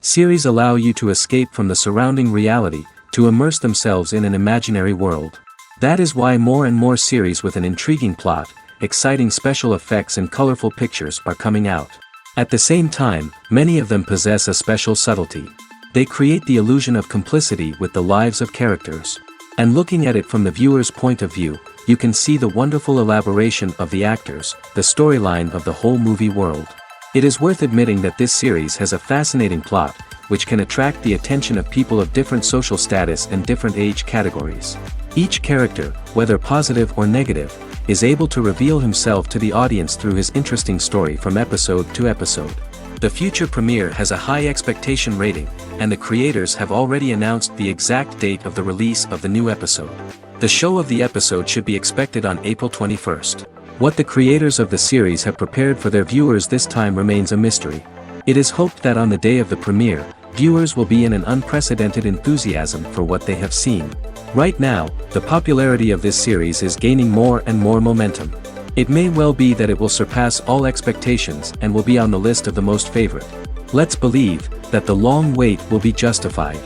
Series allow you to escape from the surrounding reality, to immerse themselves in an imaginary world. That is why more and more series with an intriguing plot, exciting special effects and colorful pictures are coming out. At the same time, many of them possess a special subtlety. They create the illusion of complicity with the lives of characters. And looking at it from the viewer's point of view, you can see the wonderful elaboration of the actors, the storyline of the whole movie world. It is worth admitting that this series has a fascinating plot, which can attract the attention of people of different social status and different age categories. Each character, whether positive or negative, is able to reveal himself to the audience through his interesting story from episode to episode. The future premiere has a high expectation rating, and the creators have already announced the exact date of the release of the new episode. The show of the episode should be expected on April 21st. What the creators of the series have prepared for their viewers this time remains a mystery. It is hoped that on the day of the premiere, viewers will be in an unprecedented enthusiasm for what they have seen. Right now, the popularity of this series is gaining more and more momentum. It may well be that it will surpass all expectations and will be on the list of the most favorite. Let's believe that the long wait will be justified.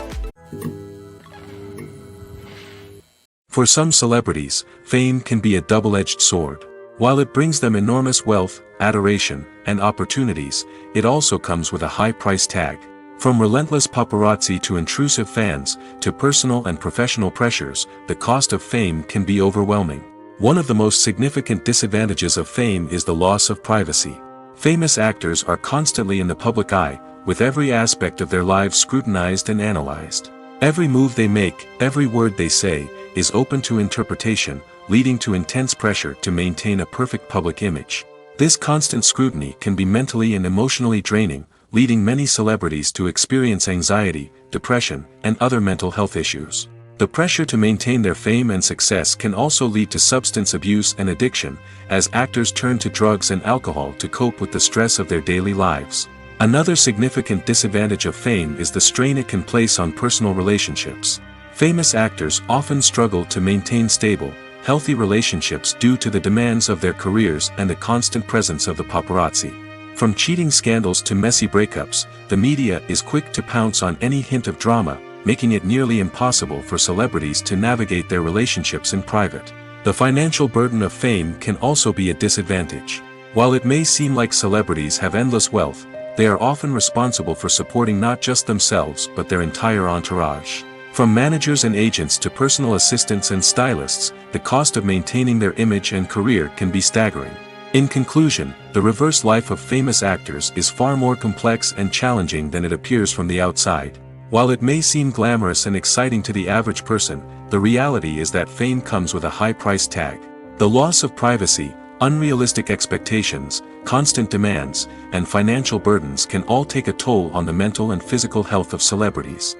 For some celebrities, fame can be a double-edged sword. While it brings them enormous wealth, adoration, and opportunities, it also comes with a high price tag. From relentless paparazzi to intrusive fans, to personal and professional pressures, the cost of fame can be overwhelming. One of the most significant disadvantages of fame is the loss of privacy. Famous actors are constantly in the public eye, with every aspect of their lives scrutinized and analyzed. Every move they make, every word they say, is open to interpretation, leading to intense pressure to maintain a perfect public image. This constant scrutiny can be mentally and emotionally draining, leading many celebrities to experience anxiety, depression, and other mental health issues. The pressure to maintain their fame and success can also lead to substance abuse and addiction, as actors turn to drugs and alcohol to cope with the stress of their daily lives. Another significant disadvantage of fame is the strain it can place on personal relationships. Famous actors often struggle to maintain stable, healthy relationships due to the demands of their careers and the constant presence of the paparazzi. From cheating scandals to messy breakups, the media is quick to pounce on any hint of drama, making it nearly impossible for celebrities to navigate their relationships in private. The financial burden of fame can also be a disadvantage. While it may seem like celebrities have endless wealth, they are often responsible for supporting not just themselves but their entire entourage. From managers and agents to personal assistants and stylists, the cost of maintaining their image and career can be staggering. In conclusion, the reverse life of famous actors is far more complex and challenging than it appears from the outside. While it may seem glamorous and exciting to the average person, the reality is that fame comes with a high price tag. The loss of privacy, unrealistic expectations, constant demands, and financial burdens can all take a toll on the mental and physical health of celebrities.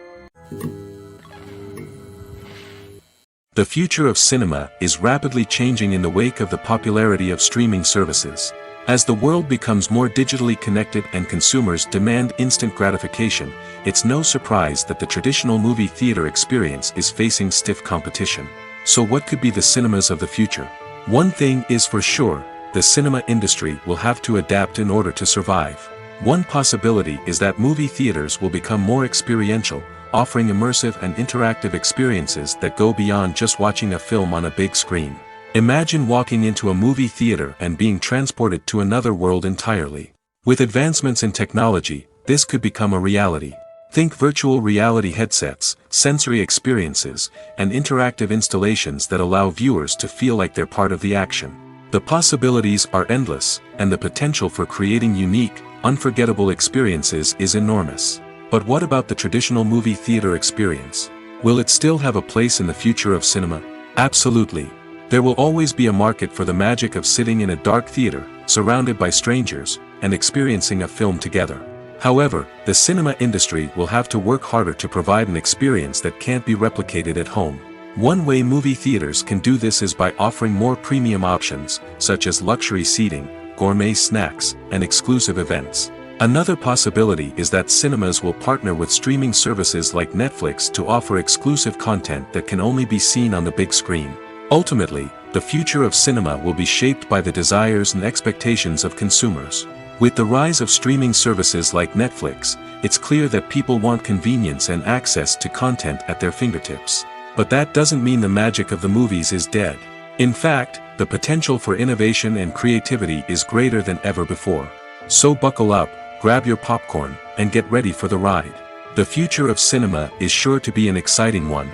The future of cinema is rapidly changing in the wake of the popularity of streaming services. As the world becomes more digitally connected and consumers demand instant gratification, it's no surprise that the traditional movie theater experience is facing stiff competition. So what could be the cinemas of the future? One thing is for sure, the cinema industry will have to adapt in order to survive. One possibility is that movie theaters will become more experiential, offering immersive and interactive experiences that go beyond just watching a film on a big screen. Imagine walking into a movie theater and being transported to another world entirely. With advancements in technology, this could become a reality. Think virtual reality headsets, sensory experiences, and interactive installations that allow viewers to feel like they're part of the action. The possibilities are endless, and the potential for creating unique, unforgettable experiences is enormous. But what about the traditional movie theater experience? Will it still have a place in the future of cinema? Absolutely. There will always be a market for the magic of sitting in a dark theater, surrounded by strangers, and experiencing a film together. However, the cinema industry will have to work harder to provide an experience that can't be replicated at home. One way movie theaters can do this is by offering more premium options, such as luxury seating, gourmet snacks, and exclusive events. Another possibility is that cinemas will partner with streaming services like Netflix to offer exclusive content that can only be seen on the big screen. Ultimately, the future of cinema will be shaped by the desires and expectations of consumers. With the rise of streaming services like Netflix, it's clear that people want convenience and access to content at their fingertips. But that doesn't mean the magic of the movies is dead. In fact, the potential for innovation and creativity is greater than ever before. So buckle up, grab your popcorn, and get ready for the ride. The future of cinema is sure to be an exciting one.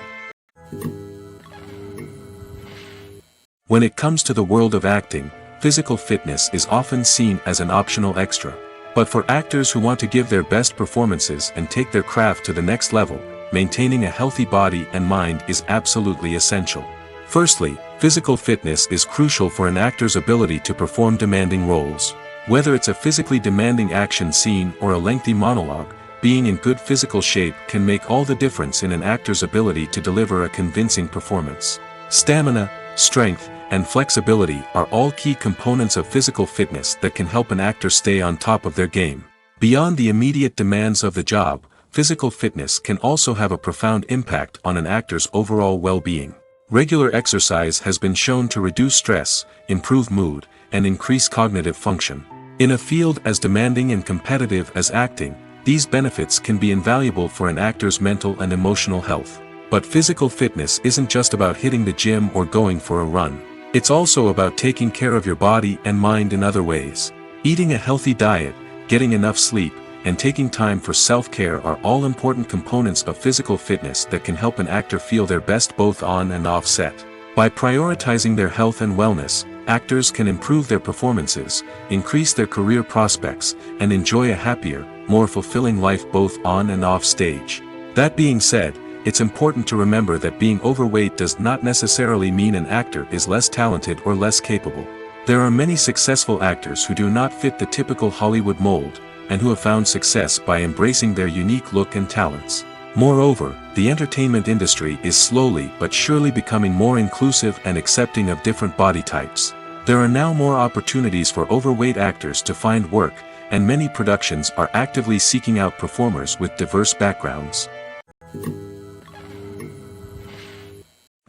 When it comes to the world of acting, physical fitness is often seen as an optional extra. But for actors who want to give their best performances and take their craft to the next level, maintaining a healthy body and mind is absolutely essential. Firstly, physical fitness is crucial for an actor's ability to perform demanding roles. Whether it's a physically demanding action scene or a lengthy monologue, being in good physical shape can make all the difference in an actor's ability to deliver a convincing performance. Stamina, strength, and flexibility are all key components of physical fitness that can help an actor stay on top of their game. Beyond the immediate demands of the job, physical fitness can also have a profound impact on an actor's overall well-being. Regular exercise has been shown to reduce stress, improve mood, and increase cognitive function. In a field as demanding and competitive as acting, these benefits can be invaluable for an actor's mental and emotional health. But physical fitness isn't just about hitting the gym or going for a run. It's also about taking care of your body and mind in other ways. Eating a healthy diet, getting enough sleep, and taking time for self-care are all important components of physical fitness that can help an actor feel their best both on and off set. By prioritizing their health and wellness, actors can improve their performances, increase their career prospects, and enjoy a happier, more fulfilling life both on and off stage. That being said, it's important to remember that being overweight does not necessarily mean an actor is less talented or less capable. There are many successful actors who do not fit the typical Hollywood mold, and who have found success by embracing their unique look and talents. Moreover, the entertainment industry is slowly but surely becoming more inclusive and accepting of different body types. There are now more opportunities for overweight actors to find work, and many productions are actively seeking out performers with diverse backgrounds.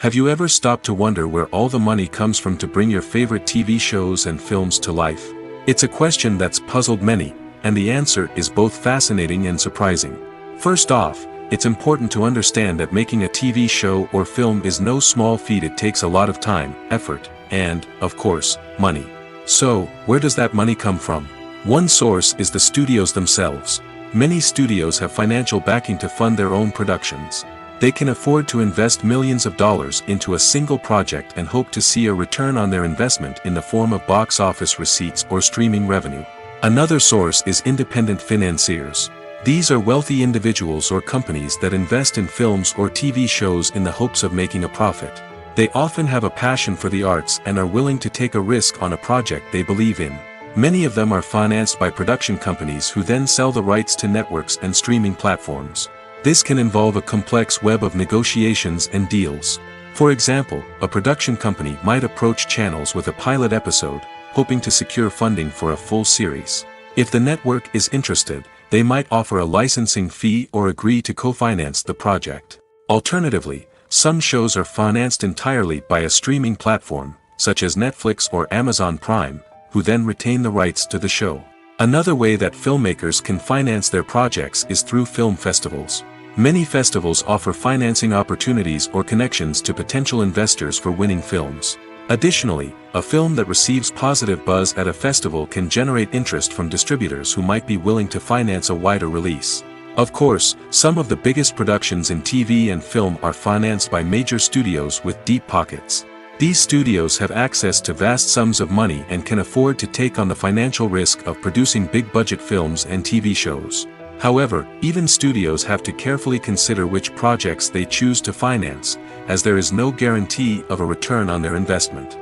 Have you ever stopped to wonder where all the money comes from to bring your favorite TV shows and films to life? It's a question that's puzzled many, and the answer is both fascinating and surprising. First off, it's important to understand that making a TV show or film is no small feat. It takes a lot of time, effort, and, of course, money. So, where does that money come from? One source is the studios themselves. Many studios have financial backing to fund their own productions. They can afford to invest millions of dollars into a single project and hope to see a return on their investment in the form of box office receipts or streaming revenue. Another source is independent financiers. These are wealthy individuals or companies that invest in films or TV shows in the hopes of making a profit. They often have a passion for the arts and are willing to take a risk on a project they believe in. Many of them are financed by production companies who then sell the rights to networks and streaming platforms. This can involve a complex web of negotiations and deals. For example, a production company might approach channels with a pilot episode, hoping to secure funding for a full series. If the network is interested, they might offer a licensing fee or agree to co-finance the project. Alternatively, some shows are financed entirely by a streaming platform, such as Netflix or Amazon Prime, who then retain the rights to the show. Another way that filmmakers can finance their projects is through film festivals. Many festivals offer financing opportunities or connections to potential investors for winning films. Additionally, a film that receives positive buzz at a festival can generate interest from distributors who might be willing to finance a wider release. Of course, some of the biggest productions in TV and film are financed by major studios with deep pockets. These studios have access to vast sums of money and can afford to take on the financial risk of producing big-budget films and TV shows. However, even studios have to carefully consider which projects they choose to finance, as there is no guarantee of a return on their investment.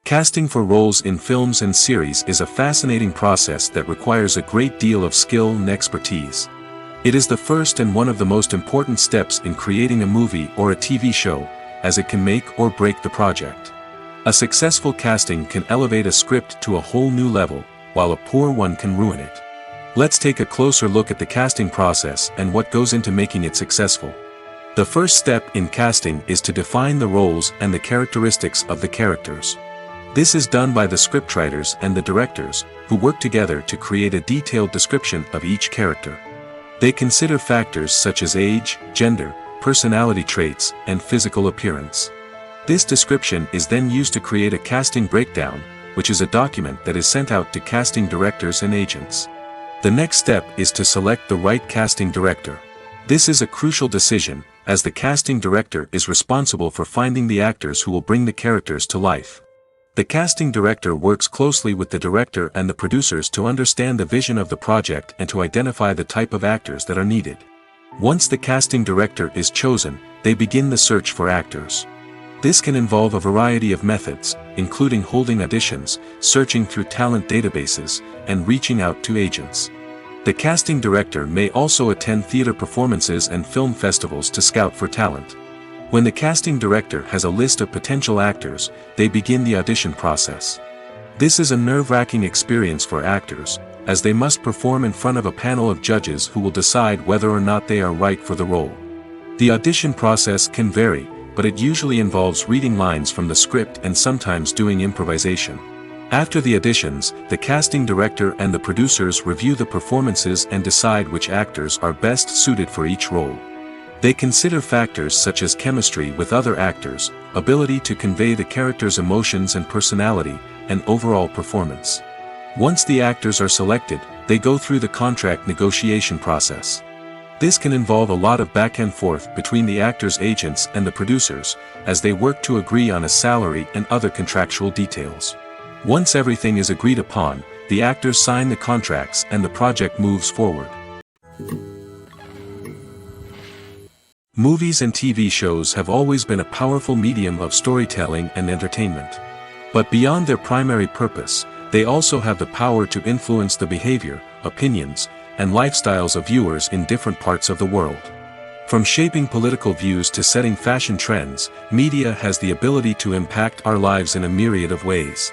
Casting for roles in films and series is a fascinating process that requires a great deal of skill and expertise. It is the first and one of the most important steps in creating a movie or a TV show, as it can make or break the project. A successful casting can elevate a script to a whole new level, while a poor one can ruin it. Let's take a closer look at the casting process and what goes into making it successful. The first step in casting is to define the roles and the characteristics of the characters. This is done by the scriptwriters and the directors, who work together to create a detailed description of each character. They consider factors such as age, gender, personality traits, and physical appearance. This description is then used to create a casting breakdown, which is a document that is sent out to casting directors and agents. The next step is to select the right casting director. This is a crucial decision, as the casting director is responsible for finding the actors who will bring the characters to life. The casting director works closely with the director and the producers to understand the vision of the project and to identify the type of actors that are needed. Once the casting director is chosen, they begin the search for actors. This can involve a variety of methods, including holding auditions, searching through talent databases, and reaching out to agents. The casting director may also attend theater performances and film festivals to scout for talent. When the casting director has a list of potential actors, they begin the audition process. This is a nerve-wracking experience for actors, as they must perform in front of a panel of judges who will decide whether or not they are right for the role. The audition process can vary, but it usually involves reading lines from the script and sometimes doing improvisation. After the auditions, the casting director and the producers review the performances and decide which actors are best suited for each role. They consider factors such as chemistry with other actors, ability to convey the character's emotions and personality, and overall performance. Once the actors are selected, they go through the contract negotiation process. This can involve a lot of back and forth between the actors' agents and the producers, as they work to agree on a salary and other contractual details. Once everything is agreed upon, the actors sign the contracts and the project moves forward. Movies and TV shows have always been a powerful medium of storytelling and entertainment. But beyond their primary purpose, they also have the power to influence the behavior, opinions, and lifestyles of viewers in different parts of the world. From shaping political views to setting fashion trends, media has the ability to impact our lives in a myriad of ways.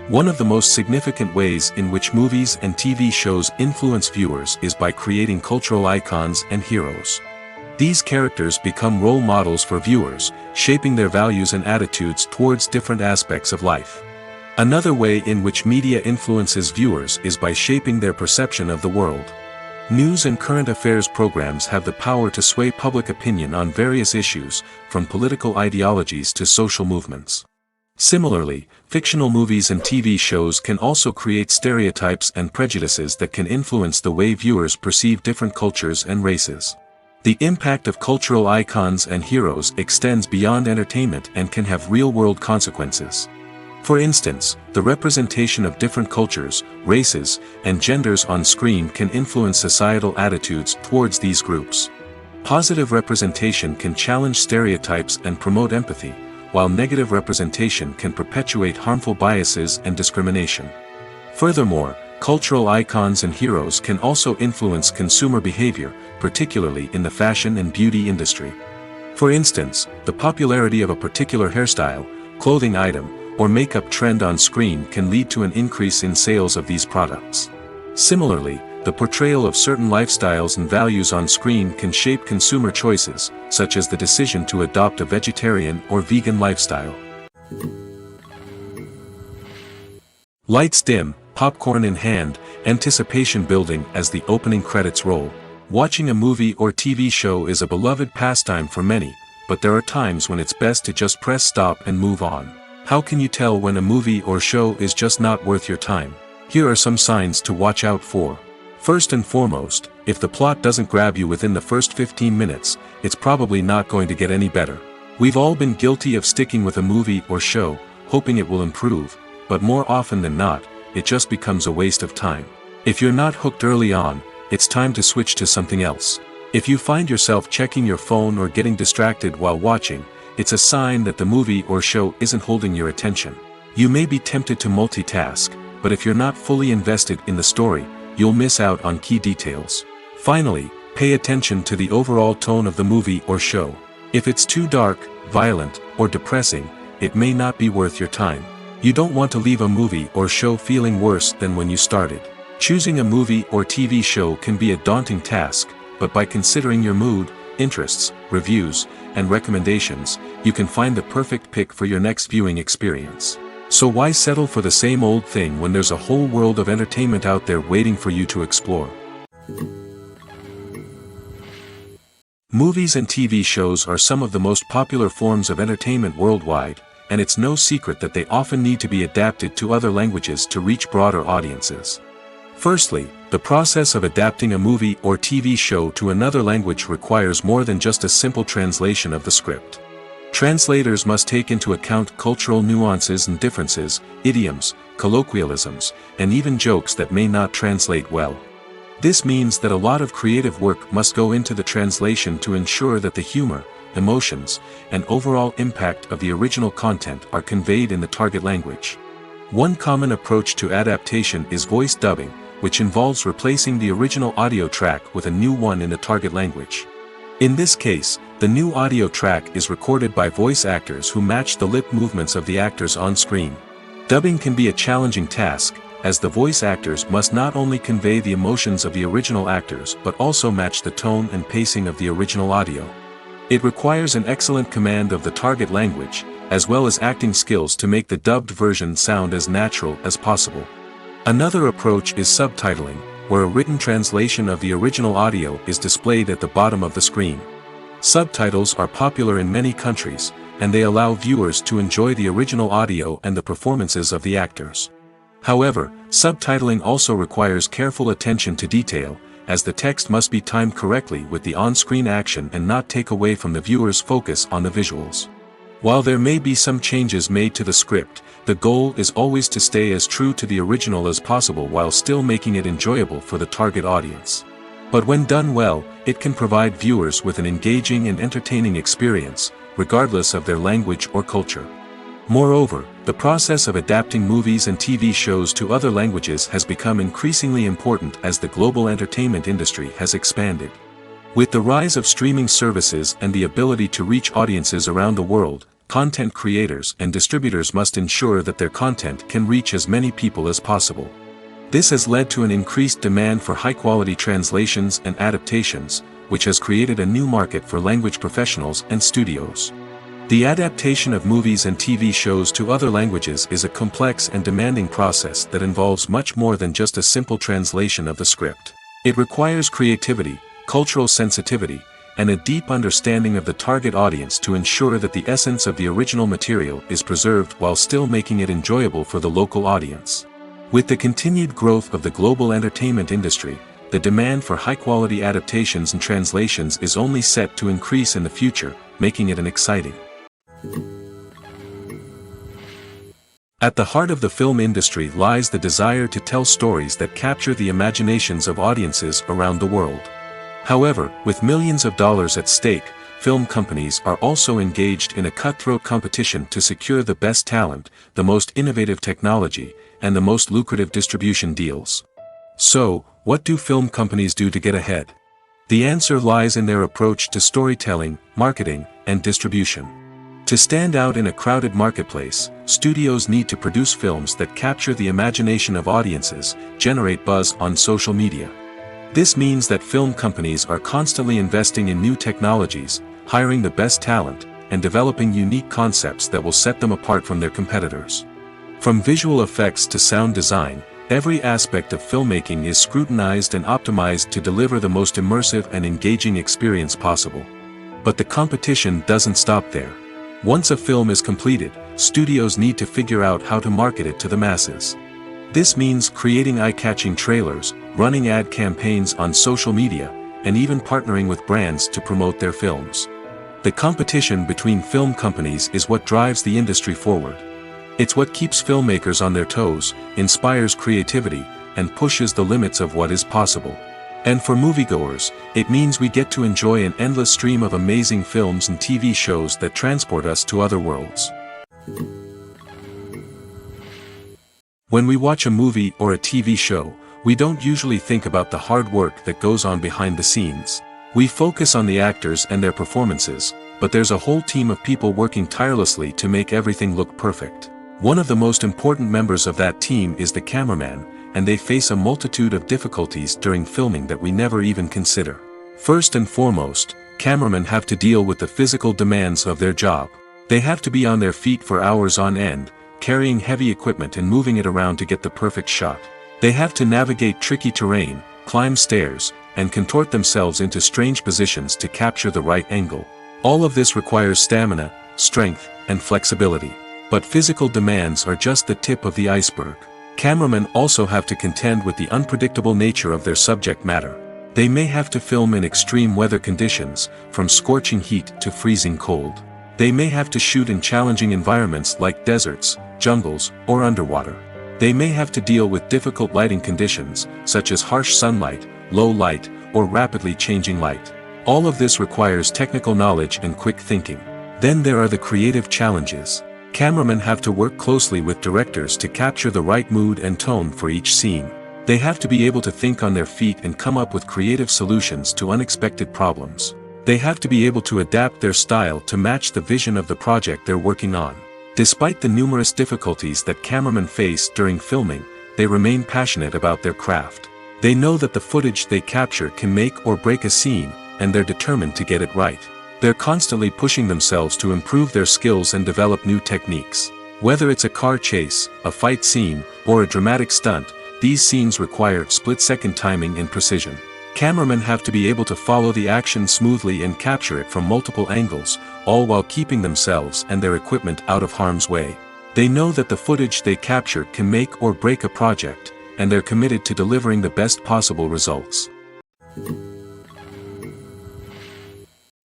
One of the most significant ways in which movies and TV shows influence viewers is by creating cultural icons and heroes. These characters become role models for viewers, shaping their values and attitudes towards different aspects of life. Another way in which media influences viewers is by shaping their perception of the world. News and current affairs programs have the power to sway public opinion on various issues, from political ideologies to social movements. Similarly, fictional movies and TV shows can also create stereotypes and prejudices that can influence the way viewers perceive different cultures and races. The impact of cultural icons and heroes extends beyond entertainment and can have real-world consequences. For instance, the representation of different cultures, races, and genders on screen can influence societal attitudes towards these groups. Positive representation can challenge stereotypes and promote empathy, while negative representation can perpetuate harmful biases and discrimination. Furthermore, cultural icons and heroes can also influence consumer behavior, particularly in the fashion and beauty industry. For instance, the popularity of a particular hairstyle, clothing item, or makeup trend on screen can lead to an increase in sales of these products. Similarly, the portrayal of certain lifestyles and values on screen can shape consumer choices, such as the decision to adopt a vegetarian or vegan lifestyle. Lights dim, popcorn in hand, anticipation building as the opening credits roll. Watching a movie or TV show is a beloved pastime for many, but there are times when it's best to just press stop and move on. How can you tell when a movie or show is just not worth your time? Here are some signs to watch out for. First and foremost, if the plot doesn't grab you within the first 15 minutes, it's probably not going to get any better. We've all been guilty of sticking with a movie or show, hoping it will improve, but more often than not, it just becomes a waste of time. If you're not hooked early on, it's time to switch to something else. If you find yourself checking your phone or getting distracted while watching, it's a sign that the movie or show isn't holding your attention. You may be tempted to multitask, but if you're not fully invested in the story, you'll miss out on key details. Finally, pay attention to the overall tone of the movie or show. If it's too dark, violent, or depressing, it may not be worth your time. You don't want to leave a movie or show feeling worse than when you started. Choosing a movie or TV show can be a daunting task, but by considering your mood, interests, reviews, and recommendations, you can find the perfect pick for your next viewing experience. So why settle for the same old thing when there's a whole world of entertainment out there waiting for you to explore? Movies and TV shows are some of the most popular forms of entertainment worldwide, and it's no secret that they often need to be adapted to other languages to reach broader audiences. Firstly, the process of adapting a movie or TV show to another language requires more than just a simple translation of the script. Translators must take into account cultural nuances and differences, idioms, colloquialisms, and even jokes that may not translate well. This means that a lot of creative work must go into the translation to ensure that the humor, emotions, and overall impact of the original content are conveyed in the target language. One common approach to adaptation is voice dubbing, which involves replacing the original audio track with a new one in the target language. In this case, the new audio track is recorded by voice actors who match the lip movements of the actors on screen. Dubbing can be a challenging task, as the voice actors must not only convey the emotions of the original actors but also match the tone and pacing of the original audio. It requires an excellent command of the target language, as well as acting skills to make the dubbed version sound as natural as possible. Another approach is subtitling, where a written translation of the original audio is displayed at the bottom of the screen. Subtitles are popular in many countries, and they allow viewers to enjoy the original audio and the performances of the actors. However, subtitling also requires careful attention to detail, as the text must be timed correctly with the on-screen action and not take away from the viewer's focus on the visuals. While there may be some changes made to the script, the goal is always to stay as true to the original as possible while still making it enjoyable for the target audience. But when done well, it can provide viewers with an engaging and entertaining experience, regardless of their language or culture. Moreover, the process of adapting movies and TV shows to other languages has become increasingly important as the global entertainment industry has expanded. With the rise of streaming services and the ability to reach audiences around the world, content creators and distributors must ensure that their content can reach as many people as possible. This has led to an increased demand for high-quality translations and adaptations, which has created a new market for language professionals and studios. The adaptation of movies and TV shows to other languages is a complex and demanding process that involves much more than just a simple translation of the script. It requires creativity, cultural sensitivity, and a deep understanding of the target audience to ensure that the essence of the original material is preserved while still making it enjoyable for the local audience. With the continued growth of the global entertainment industry, the demand for high-quality adaptations and translations is only set to increase in the future, making it an exciting. At the heart of the film industry lies the desire to tell stories that capture the imaginations of audiences around the world. However, with millions of dollars at stake, film companies are also engaged in a cutthroat competition to secure the best talent, the most innovative technology, and the most lucrative distribution deals. So, what do film companies do to get ahead? The answer lies in their approach to storytelling, marketing, and distribution. To stand out in a crowded marketplace, studios need to produce films that capture the imagination of audiences, generate buzz on social media. This means that film companies are constantly investing in new technologies, hiring the best talent, and developing unique concepts that will set them apart from their competitors. From visual effects to sound design, every aspect of filmmaking is scrutinized and optimized to deliver the most immersive and engaging experience possible. But the competition doesn't stop there. Once a film is completed, studios need to figure out how to market it to the masses. This means creating eye-catching trailers, running ad campaigns on social media, and even partnering with brands to promote their films. The competition between film companies is what drives the industry forward. It's what keeps filmmakers on their toes, inspires creativity, and pushes the limits of what is possible. And for moviegoers, it means we get to enjoy an endless stream of amazing films and TV shows that transport us to other worlds. When we watch a movie or a TV show, we don't usually think about the hard work that goes on behind the scenes. We focus on the actors and their performances, but there's a whole team of people working tirelessly to make everything look perfect. One of the most important members of that team is the cameraman, and they face a multitude of difficulties during filming that we never even consider. First and foremost, cameramen have to deal with the physical demands of their job. They have to be on their feet for hours on end, carrying heavy equipment and moving it around to get the perfect shot. They have to navigate tricky terrain, climb stairs, and contort themselves into strange positions to capture the right angle. All of this requires stamina, strength, and flexibility. But physical demands are just the tip of the iceberg. Cameramen also have to contend with the unpredictable nature of their subject matter. They may have to film in extreme weather conditions, from scorching heat to freezing cold. They may have to shoot in challenging environments like deserts, jungles, or underwater. They may have to deal with difficult lighting conditions, such as harsh sunlight, low light, or rapidly changing light. All of this requires technical knowledge and quick thinking. Then there are the creative challenges. Cameramen have to work closely with directors to capture the right mood and tone for each scene. They have to be able to think on their feet and come up with creative solutions to unexpected problems. They have to be able to adapt their style to match the vision of the project they're working on. Despite the numerous difficulties that cameramen face during filming, they remain passionate about their craft. They know that the footage they capture can make or break a scene, and they're determined to get it right. They're constantly pushing themselves to improve their skills and develop new techniques. Whether it's a car chase, a fight scene, or a dramatic stunt, these scenes require split-second timing and precision. Cameramen have to be able to follow the action smoothly and capture it from multiple angles, all while keeping themselves and their equipment out of harm's way. They know that the footage they capture can make or break a project, and they're committed to delivering the best possible results.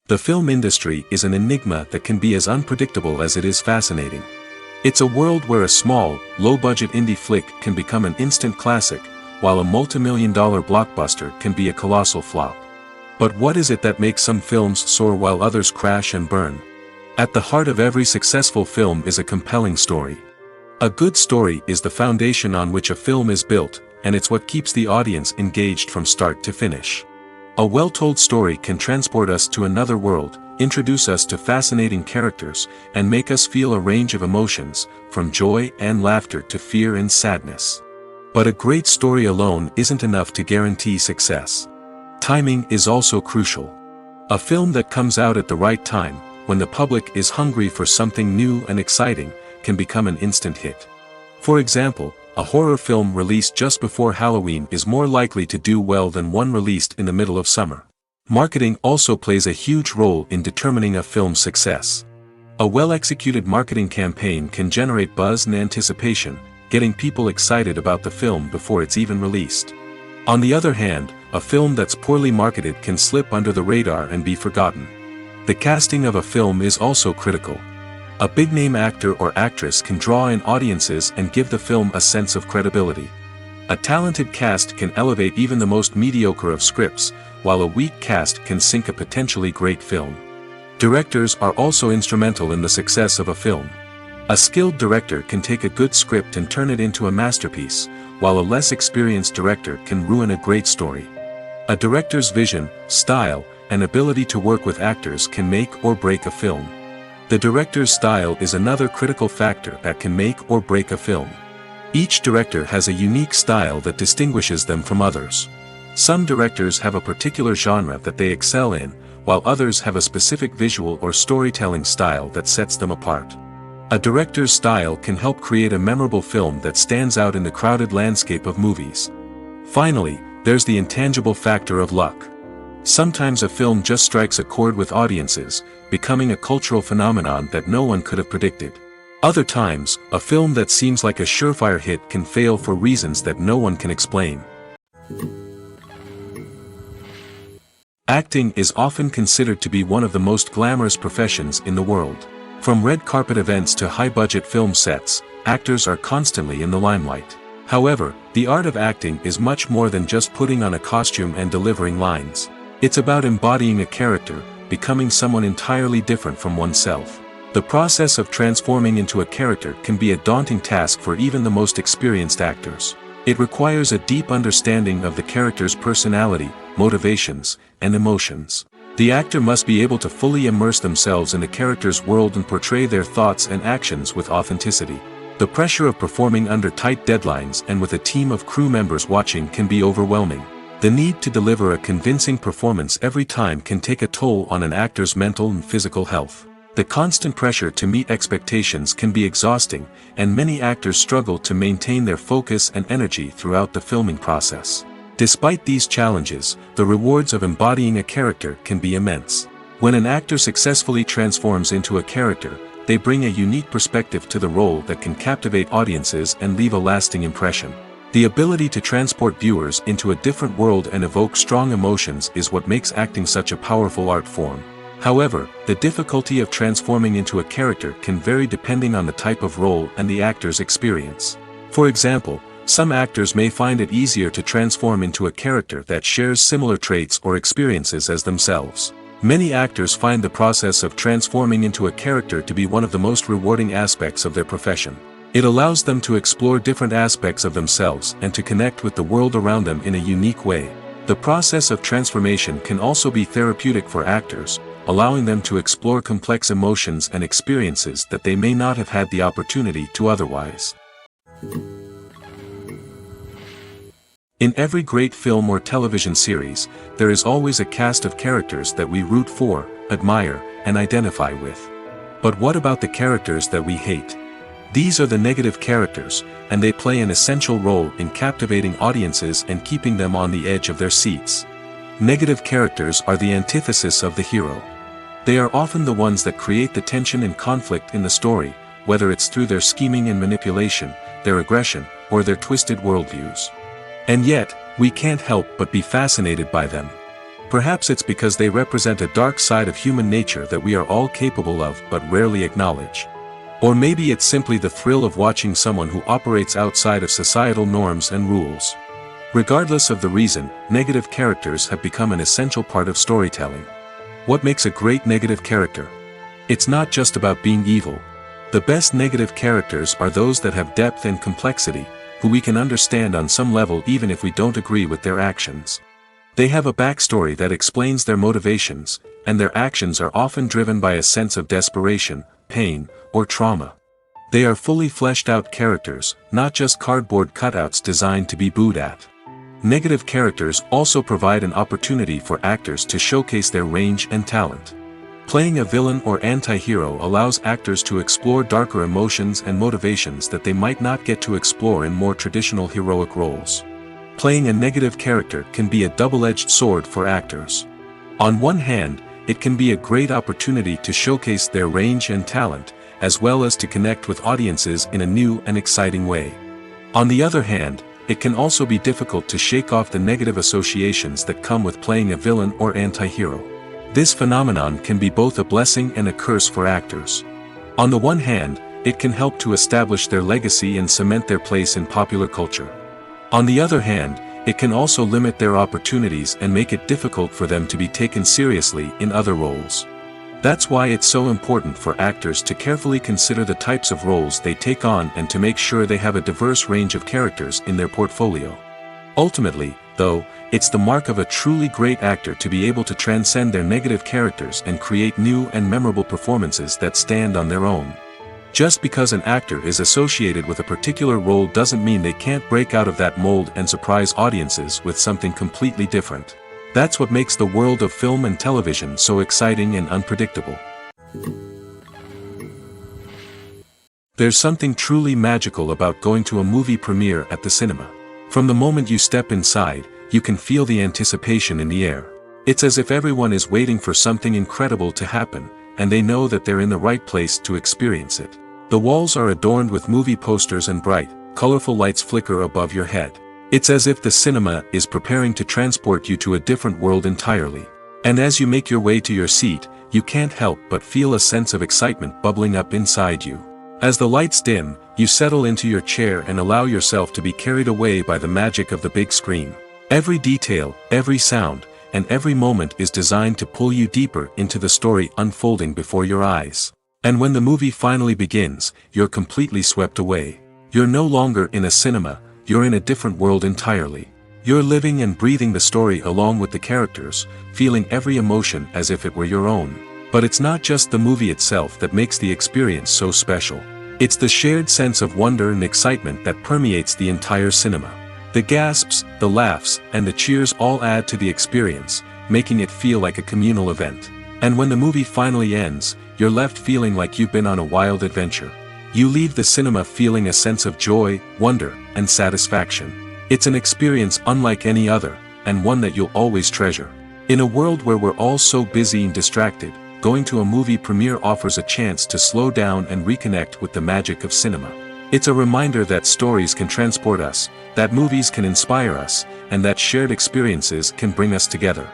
The film industry is an enigma that can be as unpredictable as it is fascinating. It's a world where a small, low-budget indie flick can become an instant classic, while a multi-million-dollar blockbuster can be a colossal flop. But what is it that makes some films soar while others crash and burn? At the heart of every successful film is a compelling story. A good story is the foundation on which a film is built, and it's what keeps the audience engaged from start to finish. A well-told story can transport us to another world, introduce us to fascinating characters, and make us feel a range of emotions, from joy and laughter to fear and sadness. But a great story alone isn't enough to guarantee success. Timing is also crucial. A film that comes out at the right time, when the public is hungry for something new and exciting, can become an instant hit. For example, a horror film released just before Halloween is more likely to do well than one released in the middle of summer. Marketing also plays a huge role in determining a film's success. A well-executed marketing campaign can generate buzz and anticipation, getting people excited about the film before it's even released. On the other hand, a film that's poorly marketed can slip under the radar and be forgotten. The casting of a film is also critical. A big-name actor or actress can draw in audiences and give the film a sense of credibility. A talented cast can elevate even the most mediocre of scripts, while a weak cast can sink a potentially great film. Directors are also instrumental in the success of a film. A skilled director can take a good script and turn it into a masterpiece, while a less experienced director can ruin a great story. A director's vision, style, and ability to work with actors can make or break a film. The director's style is another critical factor that can make or break a film. Each director has a unique style that distinguishes them from others. Some directors have a particular genre that they excel in, while others have a specific visual or storytelling style that sets them apart. A director's style can help create a memorable film that stands out in the crowded landscape of movies. Finally, there's the intangible factor of luck. Sometimes a film just strikes a chord with audiences, becoming a cultural phenomenon that no one could have predicted. Other times, a film that seems like a surefire hit can fail for reasons that no one can explain. Acting is often considered to be one of the most glamorous professions in the world. From red carpet events to high-budget film sets, actors are constantly in the limelight. However, the art of acting is much more than just putting on a costume and delivering lines. It's about embodying a character, becoming someone entirely different from oneself. The process of transforming into a character can be a daunting task for even the most experienced actors. It requires a deep understanding of the character's personality, motivations, and emotions. The actor must be able to fully immerse themselves in the character's world and portray their thoughts and actions with authenticity. The pressure of performing under tight deadlines and with a team of crew members watching can be overwhelming. The need to deliver a convincing performance every time can take a toll on an actor's mental and physical health. The constant pressure to meet expectations can be exhausting, and many actors struggle to maintain their focus and energy throughout the filming process. Despite these challenges, the rewards of embodying a character can be immense. When an actor successfully transforms into a character, they bring a unique perspective to the role that can captivate audiences and leave a lasting impression. The ability to transport viewers into a different world and evoke strong emotions is what makes acting such a powerful art form. However, the difficulty of transforming into a character can vary depending on the type of role and the actor's experience. For example, some actors may find it easier to transform into a character that shares similar traits or experiences as themselves. Many actors find the process of transforming into a character to be one of the most rewarding aspects of their profession. It allows them to explore different aspects of themselves and to connect with the world around them in a unique way. The process of transformation can also be therapeutic for actors, allowing them to explore complex emotions and experiences that they may not have had the opportunity to otherwise. In every great film or television series, there is always a cast of characters that we root for, admire, and identify with. But what about the characters that we hate? These are the negative characters, and they play an essential role in captivating audiences and keeping them on the edge of their seats. Negative characters are the antithesis of the hero. They are often the ones that create the tension and conflict in the story, whether it's through their scheming and manipulation, their aggression, or their twisted worldviews. And yet, we can't help but be fascinated by them. Perhaps it's because they represent a dark side of human nature that we are all capable of but rarely acknowledge. Or maybe it's simply the thrill of watching someone who operates outside of societal norms and rules. Regardless of the reason, negative characters have become an essential part of storytelling. What makes a great negative character? It's not just about being evil. The best negative characters are those that have depth and complexity, who we can understand on some level even if we don't agree with their actions. They have a backstory that explains their motivations, and their actions are often driven by a sense of desperation, pain, or trauma. They are fully fleshed out characters, not just cardboard cutouts designed to be booed at. Negative characters also provide an opportunity for actors to showcase their range and talent. Playing a villain or anti-hero allows actors to explore darker emotions and motivations that they might not get to explore in more traditional heroic roles. Playing a negative character can be a double-edged sword for actors. On one hand, it can be a great opportunity to showcase their range and talent, as well as to connect with audiences in a new and exciting way. On the other hand, it can also be difficult to shake off the negative associations that come with playing a villain or anti-hero. This phenomenon can be both a blessing and a curse for actors. On the one hand, it can help to establish their legacy and cement their place in popular culture. On the other hand, it can also limit their opportunities and make it difficult for them to be taken seriously in other roles. That's why it's so important for actors to carefully consider the types of roles they take on and to make sure they have a diverse range of characters in their portfolio. Ultimately, though, it's the mark of a truly great actor to be able to transcend their negative characters and create new and memorable performances that stand on their own. Just because an actor is associated with a particular role doesn't mean they can't break out of that mold and surprise audiences with something completely different. That's what makes the world of film and television so exciting and unpredictable. There's something truly magical about going to a movie premiere at the cinema. From the moment you step inside, you can feel the anticipation in the air. It's as if everyone is waiting for something incredible to happen, and they know that they're in the right place to experience it. The walls are adorned with movie posters and bright, colorful lights flicker above your head. It's as if the cinema is preparing to transport you to a different world entirely. And as you make your way to your seat, you can't help but feel a sense of excitement bubbling up inside you. As the lights dim, you settle into your chair and allow yourself to be carried away by the magic of the big screen. Every detail, every sound, and every moment is designed to pull you deeper into the story unfolding before your eyes. And when the movie finally begins, you're completely swept away. You're no longer in a cinema, you're in a different world entirely. You're living and breathing the story along with the characters, feeling every emotion as if it were your own. But it's not just the movie itself that makes the experience so special. It's the shared sense of wonder and excitement that permeates the entire cinema. The gasps, the laughs, and the cheers all add to the experience, making it feel like a communal event. And when the movie finally ends, you're left feeling like you've been on a wild adventure. You leave the cinema feeling a sense of joy, wonder, and satisfaction. It's an experience unlike any other, and one that you'll always treasure. In a world where we're all so busy and distracted, going to a movie premiere offers a chance to slow down and reconnect with the magic of cinema. It's a reminder that stories can transport us, that movies can inspire us, and that shared experiences can bring us together.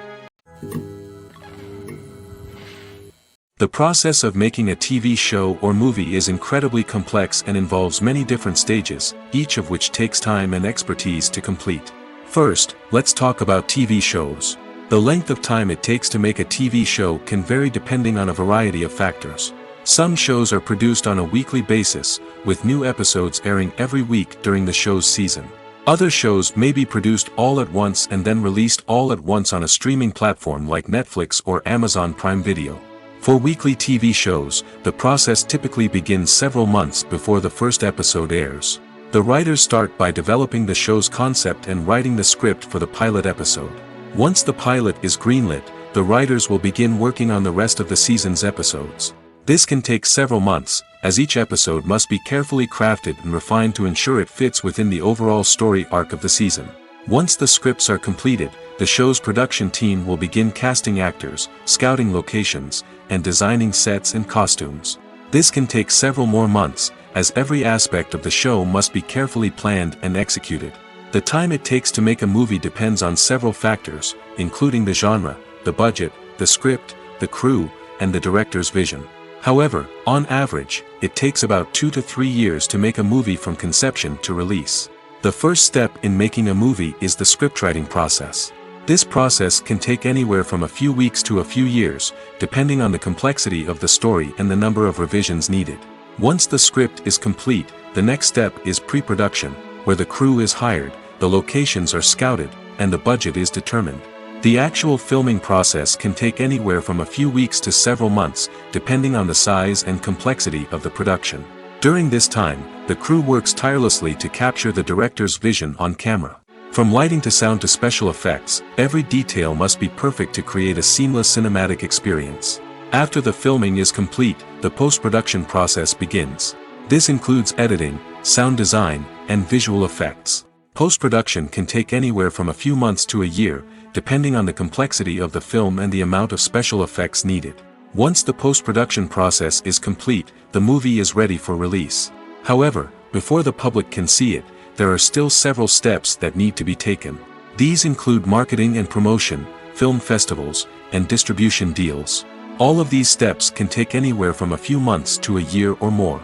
The process of making a TV show or movie is incredibly complex and involves many different stages, each of which takes time and expertise to complete. First, let's talk about TV shows. The length of time it takes to make a TV show can vary depending on a variety of factors. Some shows are produced on a weekly basis, with new episodes airing every week during the show's season. Other shows may be produced all at once and then released all at once on a streaming platform like Netflix or Amazon Prime Video. For weekly TV shows, the process typically begins several months before the first episode airs. The writers start by developing the show's concept and writing the script for the pilot episode. Once the pilot is greenlit, the writers will begin working on the rest of the season's episodes. This can take several months, as each episode must be carefully crafted and refined to ensure it fits within the overall story arc of the season. Once the scripts are completed, the show's production team will begin casting actors, scouting locations, and designing sets and costumes. This can take several more months, as every aspect of the show must be carefully planned and executed. The time it takes to make a movie depends on several factors, including the genre, the budget, the script, the crew, and the director's vision. However, on average, it takes about 2 to 3 years to make a movie from conception to release. The first step in making a movie is the scriptwriting process. This process can take anywhere from a few weeks to a few years, depending on the complexity of the story and the number of revisions needed. Once the script is complete, the next step is pre-production, where the crew is hired, the locations are scouted, and the budget is determined. The actual filming process can take anywhere from a few weeks to several months, depending on the size and complexity of the production. During this time, the crew works tirelessly to capture the director's vision on camera. From lighting to sound to special effects, every detail must be perfect to create a seamless cinematic experience. After the filming is complete, the post-production process begins. This includes editing, sound design, and visual effects. Post-production can take anywhere from a few months to a year, depending on the complexity of the film and the amount of special effects needed. Once the post-production process is complete, the movie is ready for release. However, before the public can see it, there are still several steps that need to be taken. These include marketing and promotion, film festivals, and distribution deals. All of these steps can take anywhere from a few months to a year or more.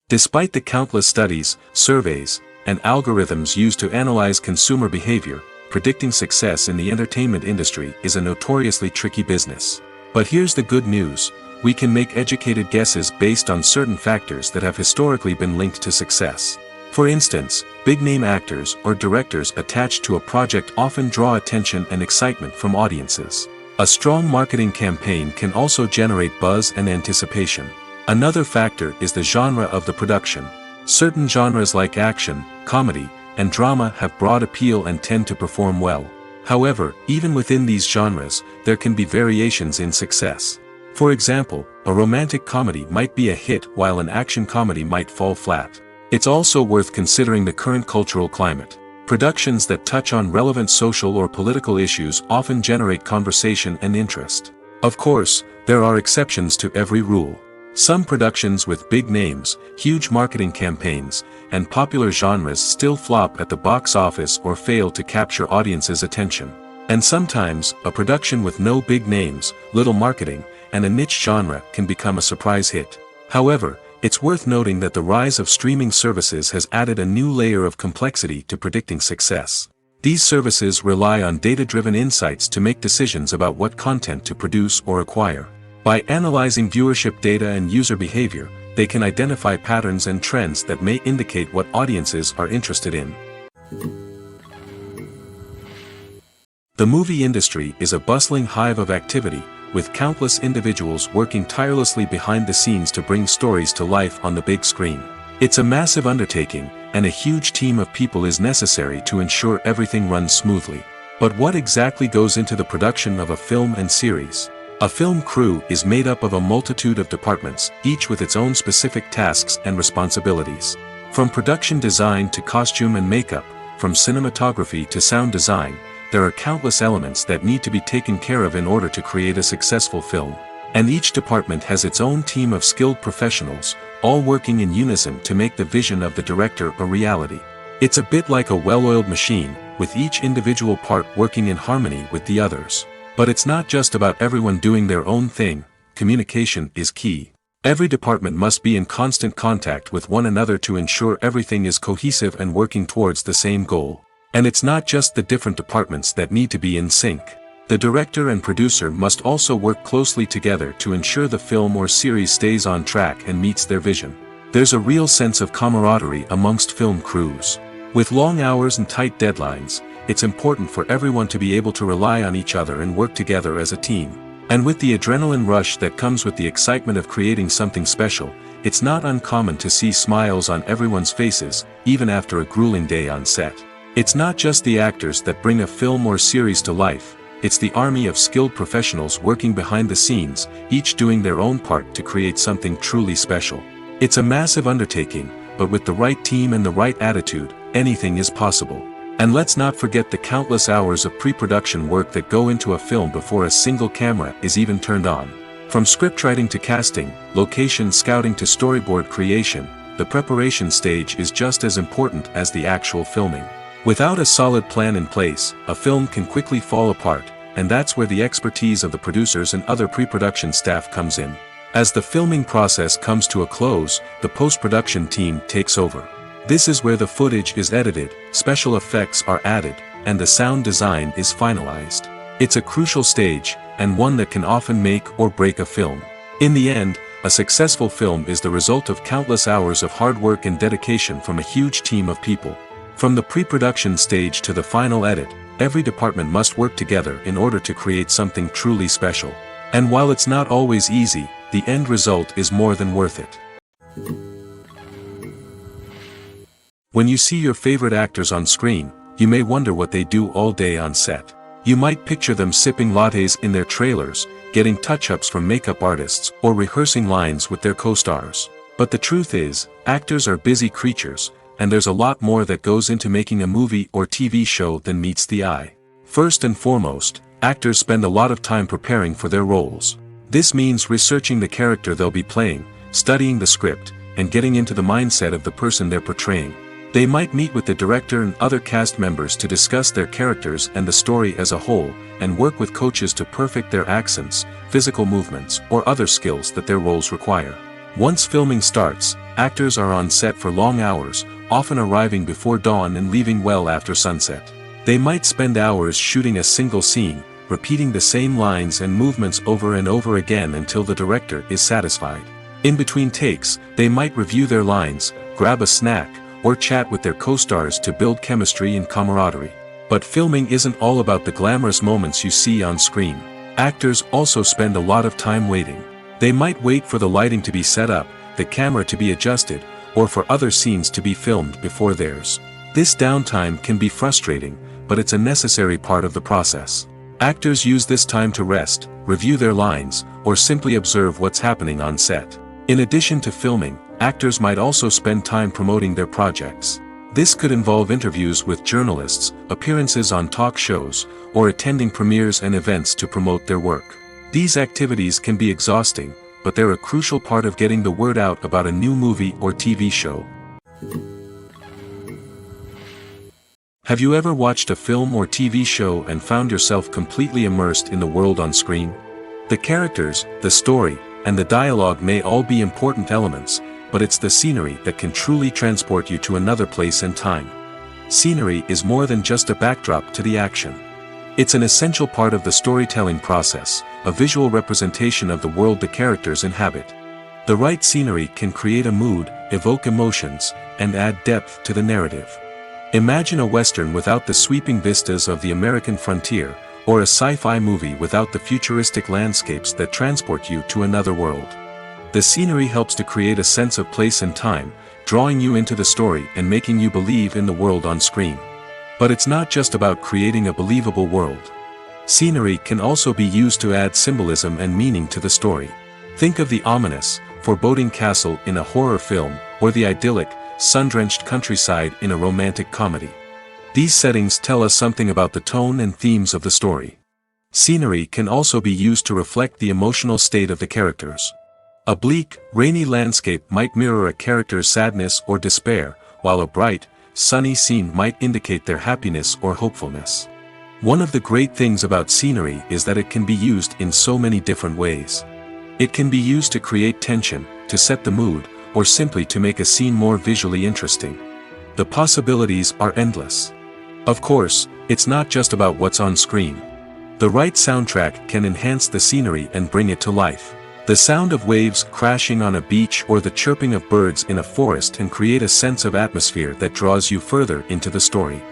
Despite the countless studies, surveys, and algorithms used to analyze consumer behavior, predicting success in the entertainment industry is a notoriously tricky business. But here's the good news: we can make educated guesses based on certain factors that have historically been linked to success. For instance, big-name actors or directors attached to a project often draw attention and excitement from audiences. A strong marketing campaign can also generate buzz and anticipation. Another factor is the genre of the production. Certain genres like action, comedy, and drama have broad appeal and tend to perform well. However, even within these genres, there can be variations in success. For example, a romantic comedy might be a hit while an action comedy might fall flat. It's also worth considering the current cultural climate. Productions that touch on relevant social or political issues often generate conversation and interest. Of course, there are exceptions to every rule. Some productions with big names, huge marketing campaigns, and popular genres still flop at the box office or fail to capture audiences' attention. And sometimes, a production with no big names, little marketing, and a niche genre can become a surprise hit. However, it's worth noting that the rise of streaming services has added a new layer of complexity to predicting success. These services rely on data-driven insights to make decisions about what content to produce or acquire. By analyzing viewership data and user behavior, they can identify patterns and trends that may indicate what audiences are interested in. The movie industry is a bustling hive of activity, with countless individuals working tirelessly behind the scenes to bring stories to life on the big screen. It's a massive undertaking, and a huge team of people is necessary to ensure everything runs smoothly. But what exactly goes into the production of a film and series? A film crew is made up of a multitude of departments, each with its own specific tasks and responsibilities. From production design to costume and makeup, from cinematography to sound design, there are countless elements that need to be taken care of in order to create a successful film. And each department has its own team of skilled professionals, all working in unison to make the vision of the director a reality. It's a bit like a well-oiled machine, with each individual part working in harmony with the others. But it's not just about everyone doing their own thing, communication is key. Every department must be in constant contact with one another to ensure everything is cohesive and working towards the same goal. And it's not just the different departments that need to be in sync. The director and producer must also work closely together to ensure the film or series stays on track and meets their vision. There's a real sense of camaraderie amongst film crews. With long hours and tight deadlines, it's important for everyone to be able to rely on each other and work together as a team. And with the adrenaline rush that comes with the excitement of creating something special, it's not uncommon to see smiles on everyone's faces, even after a grueling day on set. It's not just the actors that bring a film or series to life, it's the army of skilled professionals working behind the scenes, each doing their own part to create something truly special. It's a massive undertaking, but with the right team and the right attitude, anything is possible. And let's not forget the countless hours of pre-production work that go into a film before a single camera is even turned on. From scriptwriting to casting, location scouting to storyboard creation, the preparation stage is just as important as the actual filming. Without a solid plan in place, a film can quickly fall apart, and that's where the expertise of the producers and other pre-production staff comes in. As the filming process comes to a close, the post-production team takes over. This is where the footage is edited, special effects are added, and the sound design is finalized. It's a crucial stage, and one that can often make or break a film. In the end, a successful film is the result of countless hours of hard work and dedication from a huge team of people. From the pre-production stage to the final edit, every department must work together in order to create something truly special. And while it's not always easy, the end result is more than worth it. When you see your favorite actors on screen, you may wonder what they do all day on set. You might picture them sipping lattes in their trailers, getting touch-ups from makeup artists, or rehearsing lines with their co-stars. But the truth is, actors are busy creatures, and there's a lot more that goes into making a movie or TV show than meets the eye. First and foremost, actors spend a lot of time preparing for their roles. This means researching the character they'll be playing, studying the script, and getting into the mindset of the person they're portraying. They might meet with the director and other cast members to discuss their characters and the story as a whole, and work with coaches to perfect their accents, physical movements, or other skills that their roles require. Once filming starts, actors are on set for long hours, often arriving before dawn and leaving well after sunset. They might spend hours shooting a single scene, repeating the same lines and movements over and over again until the director is satisfied. In between takes, they might review their lines, grab a snack, or chat with their co-stars to build chemistry and camaraderie. But filming isn't all about the glamorous moments you see on screen. Actors also spend a lot of time waiting. They might wait for the lighting to be set up, the camera to be adjusted, or for other scenes to be filmed before theirs. This downtime can be frustrating, but it's a necessary part of the process. Actors use this time to rest, review their lines, or simply observe what's happening on set. In addition to filming, actors might also spend time promoting their projects. This could involve interviews with journalists, appearances on talk shows, or attending premieres and events to promote their work. These activities can be exhausting, but they're a crucial part of getting the word out about a new movie or TV show. Have you ever watched a film or TV show and found yourself completely immersed in the world on screen? The characters, the story, and the dialogue may all be important elements, but it's the scenery that can truly transport you to another place and time. Scenery is more than just a backdrop to the action. It's an essential part of the storytelling process, a visual representation of the world the characters inhabit. The right scenery can create a mood, evoke emotions, and add depth to the narrative. Imagine a Western without the sweeping vistas of the American frontier, or a sci-fi movie without the futuristic landscapes that transport you to another world. The scenery helps to create a sense of place and time, drawing you into the story and making you believe in the world on screen. But it's not just about creating a believable world. Scenery can also be used to add symbolism and meaning to the story. Think of the ominous, foreboding castle in a horror film, or the idyllic, sun-drenched countryside in a romantic comedy. These settings tell us something about the tone and themes of the story. Scenery can also be used to reflect the emotional state of the characters. A bleak, rainy landscape might mirror a character's sadness or despair, while a bright, sunny scene might indicate their happiness or hopefulness. One of the great things about scenery is that it can be used in so many different ways. It can be used to create tension, to set the mood, or simply to make a scene more visually interesting. The possibilities are endless. Of course, it's not just about what's on screen. The right soundtrack can enhance the scenery and bring it to life. The sound of waves crashing on a beach or the chirping of birds in a forest can create a sense of atmosphere that draws you further into the story.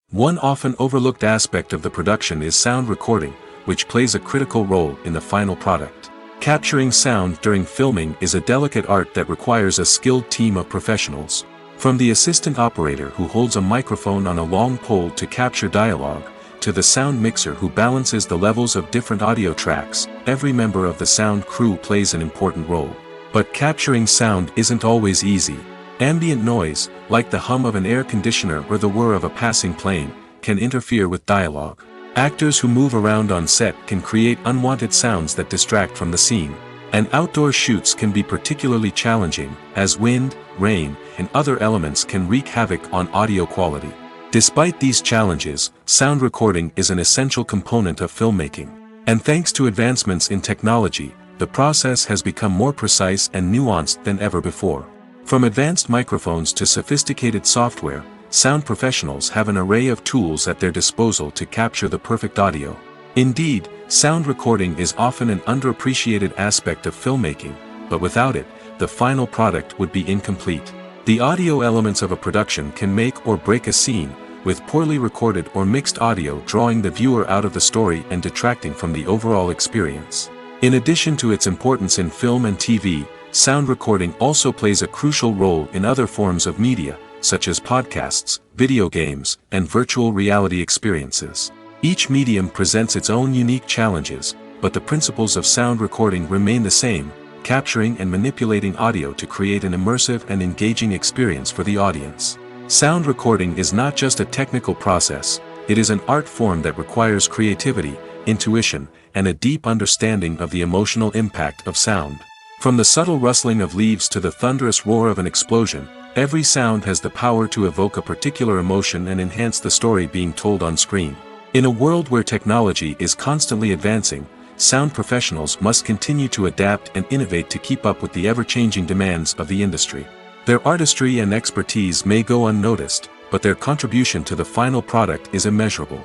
One often overlooked aspect of the production is sound recording, which plays a critical role in the final product. Capturing sound during filming is a delicate art that requires a skilled team of professionals. From the assistant operator who holds a microphone on a long pole to capture dialogue, to the sound mixer who balances the levels of different audio tracks, every member of the sound crew plays an important role. But capturing sound isn't always easy. Ambient noise, like the hum of an air conditioner or the whir of a passing plane, can interfere with dialogue. Actors who move around on set can create unwanted sounds that distract from the scene. And outdoor shoots can be particularly challenging, as wind, rain, and other elements can wreak havoc on audio quality. Despite these challenges, sound recording is an essential component of filmmaking. And thanks to advancements in technology, the process has become more precise and nuanced than ever before. From advanced microphones to sophisticated software, sound professionals have an array of tools at their disposal to capture the perfect audio. Indeed, sound recording is often an underappreciated aspect of filmmaking, but without it, the final product would be incomplete. The audio elements of a production can make or break a scene, with poorly recorded or mixed audio drawing the viewer out of the story and detracting from the overall experience. In addition to its importance in film and TV, sound recording also plays a crucial role in other forms of media, such as podcasts, video games, and virtual reality experiences. Each medium presents its own unique challenges, but the principles of sound recording remain the same, capturing and manipulating audio to create an immersive and engaging experience for the audience. Sound recording is not just a technical process, it is an art form that requires creativity, intuition, and a deep understanding of the emotional impact of sound. From the subtle rustling of leaves to the thunderous roar of an explosion, every sound has the power to evoke a particular emotion and enhance the story being told on screen. In a world where technology is constantly advancing, sound professionals must continue to adapt and innovate to keep up with the ever-changing demands of the industry. Their artistry and expertise may go unnoticed, but their contribution to the final product is immeasurable.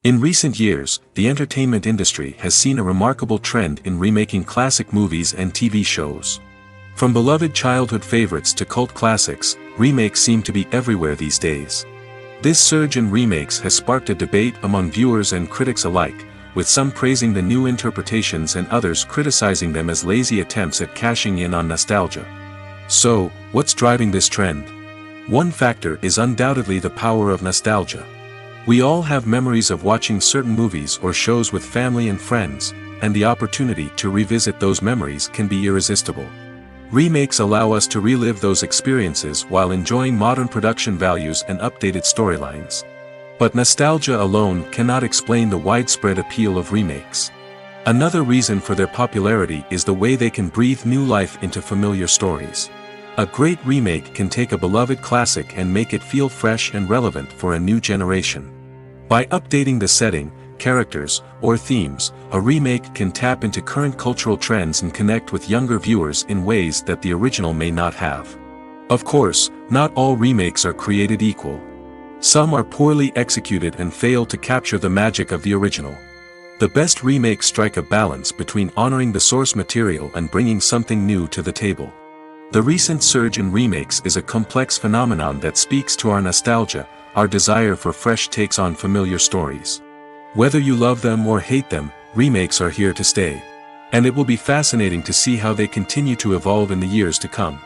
In recent years, the entertainment industry has seen a remarkable trend in remaking classic movies and TV shows. From beloved childhood favorites to cult classics, remakes seem to be everywhere these days. This surge in remakes has sparked a debate among viewers and critics alike, with some praising the new interpretations and others criticizing them as lazy attempts at cashing in on nostalgia. So, what's driving this trend? One factor is undoubtedly the power of nostalgia. We all have memories of watching certain movies or shows with family and friends, and the opportunity to revisit those memories can be irresistible. Remakes allow us to relive those experiences while enjoying modern production values and updated storylines. But nostalgia alone cannot explain the widespread appeal of remakes. Another reason for their popularity is the way they can breathe new life into familiar stories. A great remake can take a beloved classic and make it feel fresh and relevant for a new generation. By updating the setting, characters, or themes, a remake can tap into current cultural trends and connect with younger viewers in ways that the original may not have. Of course, not all remakes are created equal. Some are poorly executed and fail to capture the magic of the original. The best remakes strike a balance between honoring the source material and bringing something new to the table. The recent surge in remakes is a complex phenomenon that speaks to our nostalgia, our desire for fresh takes on familiar stories. Whether you love them or hate them, remakes are here to stay. And it will be fascinating to see how they continue to evolve in the years to come.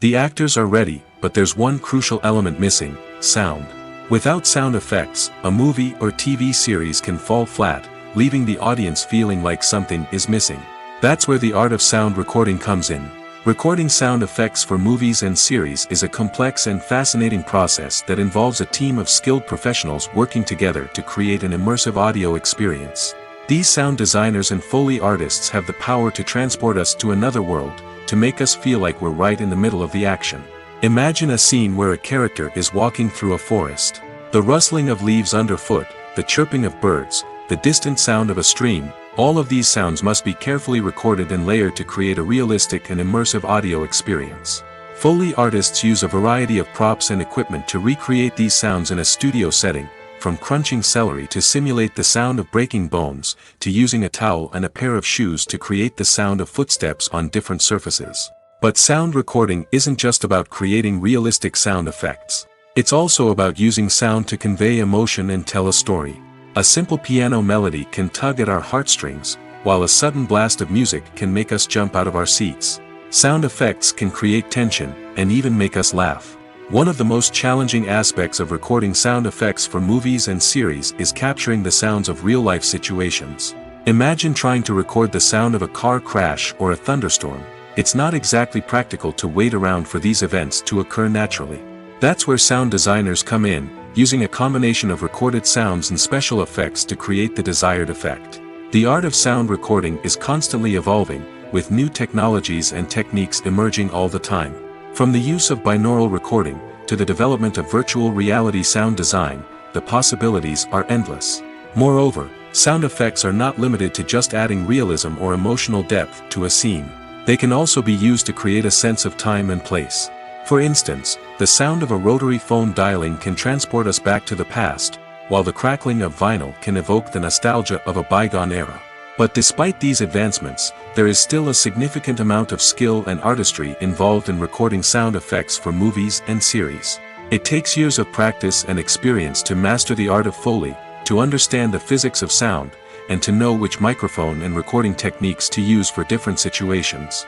The actors are ready, but there's one crucial element missing: sound. Without sound effects, a movie or TV series can fall flat, leaving the audience feeling like something is missing. That's where the art of sound recording comes in. Recording sound effects for movies and series is a complex and fascinating process that involves a team of skilled professionals working together to create an immersive audio experience. These sound designers and Foley artists have the power to transport us to another world, to make us feel like we're right in the middle of the action. Imagine a scene where a character is walking through a forest. The rustling of leaves underfoot, the chirping of birds, the distant sound of a stream, all of these sounds must be carefully recorded and layered to create a realistic and immersive audio experience. Foley artists use a variety of props and equipment to recreate these sounds in a studio setting, from crunching celery to simulate the sound of breaking bones, to using a towel and a pair of shoes to create the sound of footsteps on different surfaces. But sound recording isn't just about creating realistic sound effects. It's also about using sound to convey emotion and tell a story. A simple piano melody can tug at our heartstrings, while a sudden blast of music can make us jump out of our seats. Sound effects can create tension, and even make us laugh. One of the most challenging aspects of recording sound effects for movies and series is capturing the sounds of real-life situations. Imagine trying to record the sound of a car crash or a thunderstorm. It's not exactly practical to wait around for these events to occur naturally. That's where sound designers come in, using a combination of recorded sounds and special effects to create the desired effect. The art of sound recording is constantly evolving, with new technologies and techniques emerging all the time. From the use of binaural recording, to the development of virtual reality sound design, the possibilities are endless. Moreover, sound effects are not limited to just adding realism or emotional depth to a scene. They can also be used to create a sense of time and place. For instance, the sound of a rotary phone dialing can transport us back to the past, while the crackling of vinyl can evoke the nostalgia of a bygone era. But despite these advancements, there is still a significant amount of skill and artistry involved in recording sound effects for movies and series. It takes years of practice and experience to master the art of Foley, to understand the physics of sound, and to know which microphone and recording techniques to use for different situations.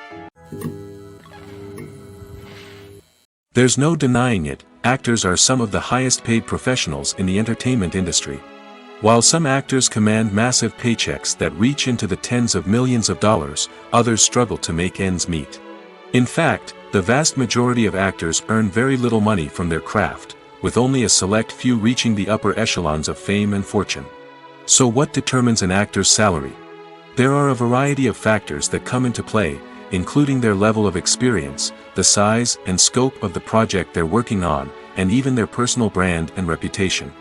There's no denying it, actors are some of the highest paid professionals in the entertainment industry. While some actors command massive paychecks that reach into the tens of millions of dollars, others struggle to make ends meet. In fact, the vast majority of actors earn very little money from their craft, with only a select few reaching the upper echelons of fame and fortune. So what determines an actor's salary? There are a variety of factors that come into play, including their level of experience, the size and scope of the project they're working on, and even their personal brand and reputation.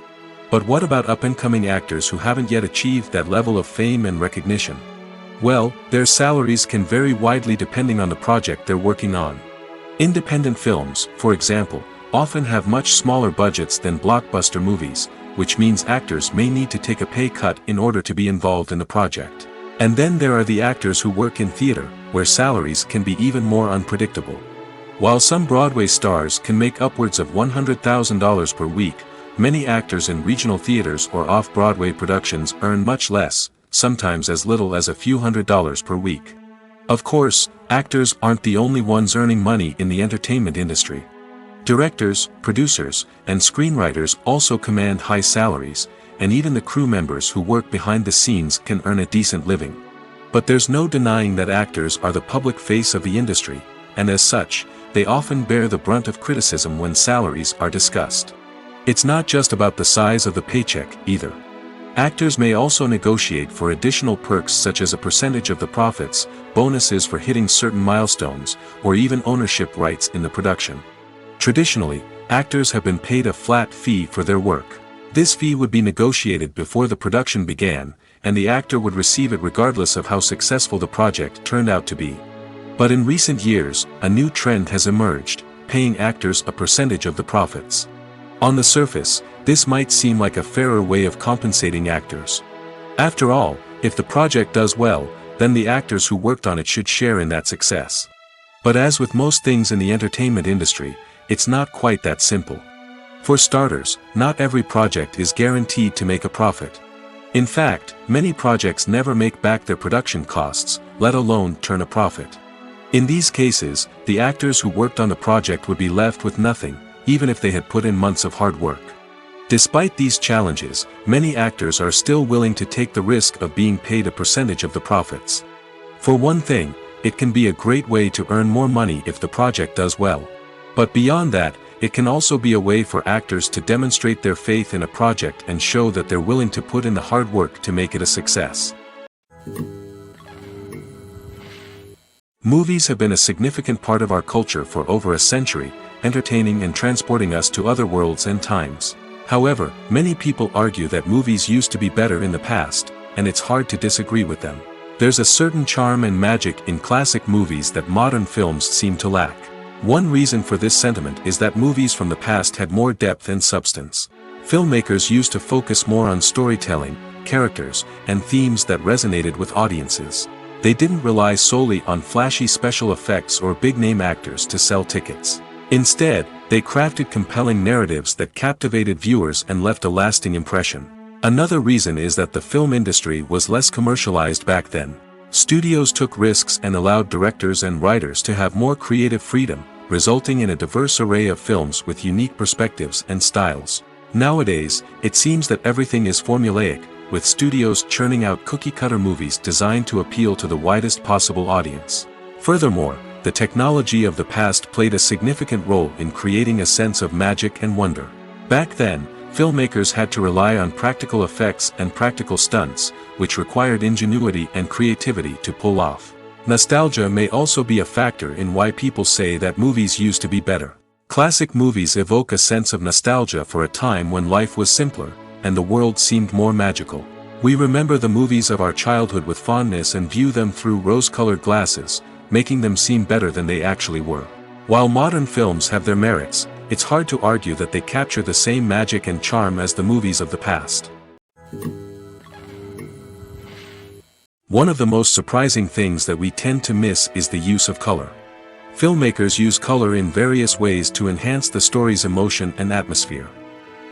But what about up-and-coming actors who haven't yet achieved that level of fame and recognition? Well, their salaries can vary widely depending on the project they're working on. Independent films, for example, often have much smaller budgets than blockbuster movies, which means actors may need to take a pay cut in order to be involved in the project. And then there are the actors who work in theater, where salaries can be even more unpredictable. While some Broadway stars can make upwards of $100,000 per week, many actors in regional theaters or off-Broadway productions earn much less, sometimes as little as a few $100s per week. Of course, actors aren't the only ones earning money in the entertainment industry. Directors, producers, and screenwriters also command high salaries, and even the crew members who work behind the scenes can earn a decent living. But there's no denying that actors are the public face of the industry, and as such, they often bear the brunt of criticism when salaries are discussed. It's not just about the size of the paycheck, either. Actors may also negotiate for additional perks such as a percentage of the profits, bonuses for hitting certain milestones, or even ownership rights in the production. Traditionally, actors have been paid a flat fee for their work. This fee would be negotiated before the production began, and the actor would receive it regardless of how successful the project turned out to be. But in recent years, a new trend has emerged, paying actors a percentage of the profits. On the surface, this might seem like a fairer way of compensating actors. After all, if the project does well, then the actors who worked on it should share in that success. But as with most things in the entertainment industry, it's not quite that simple. For starters, not every project is guaranteed to make a profit. In fact, many projects never make back their production costs, let alone turn a profit. In these cases, the actors who worked on the project would be left with nothing, even if they had put in months of hard work. Despite these challenges, many actors are still willing to take the risk of being paid a percentage of the profits. For one thing, it can be a great way to earn more money if the project does well. But beyond that, it can also be a way for actors to demonstrate their faith in a project and show that they're willing to put in the hard work to make it a success. Movies have been a significant part of our culture for over a century, entertaining and transporting us to other worlds and times. However, many people argue that movies used to be better in the past, and it's hard to disagree with them. There's a certain charm and magic in classic movies that modern films seem to lack. One reason for this sentiment is that movies from the past had more depth and substance. Filmmakers used to focus more on storytelling, characters, and themes that resonated with audiences. They didn't rely solely on flashy special effects or big-name actors to sell tickets. Instead, they crafted compelling narratives that captivated viewers and left a lasting impression. Another reason is that the film industry was less commercialized back then. Studios took risks and allowed directors and writers to have more creative freedom, resulting in a diverse array of films with unique perspectives and styles. Nowadays, it seems that everything is formulaic, with studios churning out cookie-cutter movies designed to appeal to the widest possible audience. Furthermore, the technology of the past played a significant role in creating a sense of magic and wonder. Back then, filmmakers had to rely on practical effects and practical stunts, which required ingenuity and creativity to pull off. Nostalgia may also be a factor in why people say that movies used to be better. Classic movies evoke a sense of nostalgia for a time when life was simpler, and the world seemed more magical. We remember the movies of our childhood with fondness and view them through rose-colored glasses, making them seem better than they actually were. While modern films have their merits, it's hard to argue that they capture the same magic and charm as the movies of the past. One of the most surprising things that we tend to miss is the use of color. Filmmakers use color in various ways to enhance the story's emotion and atmosphere.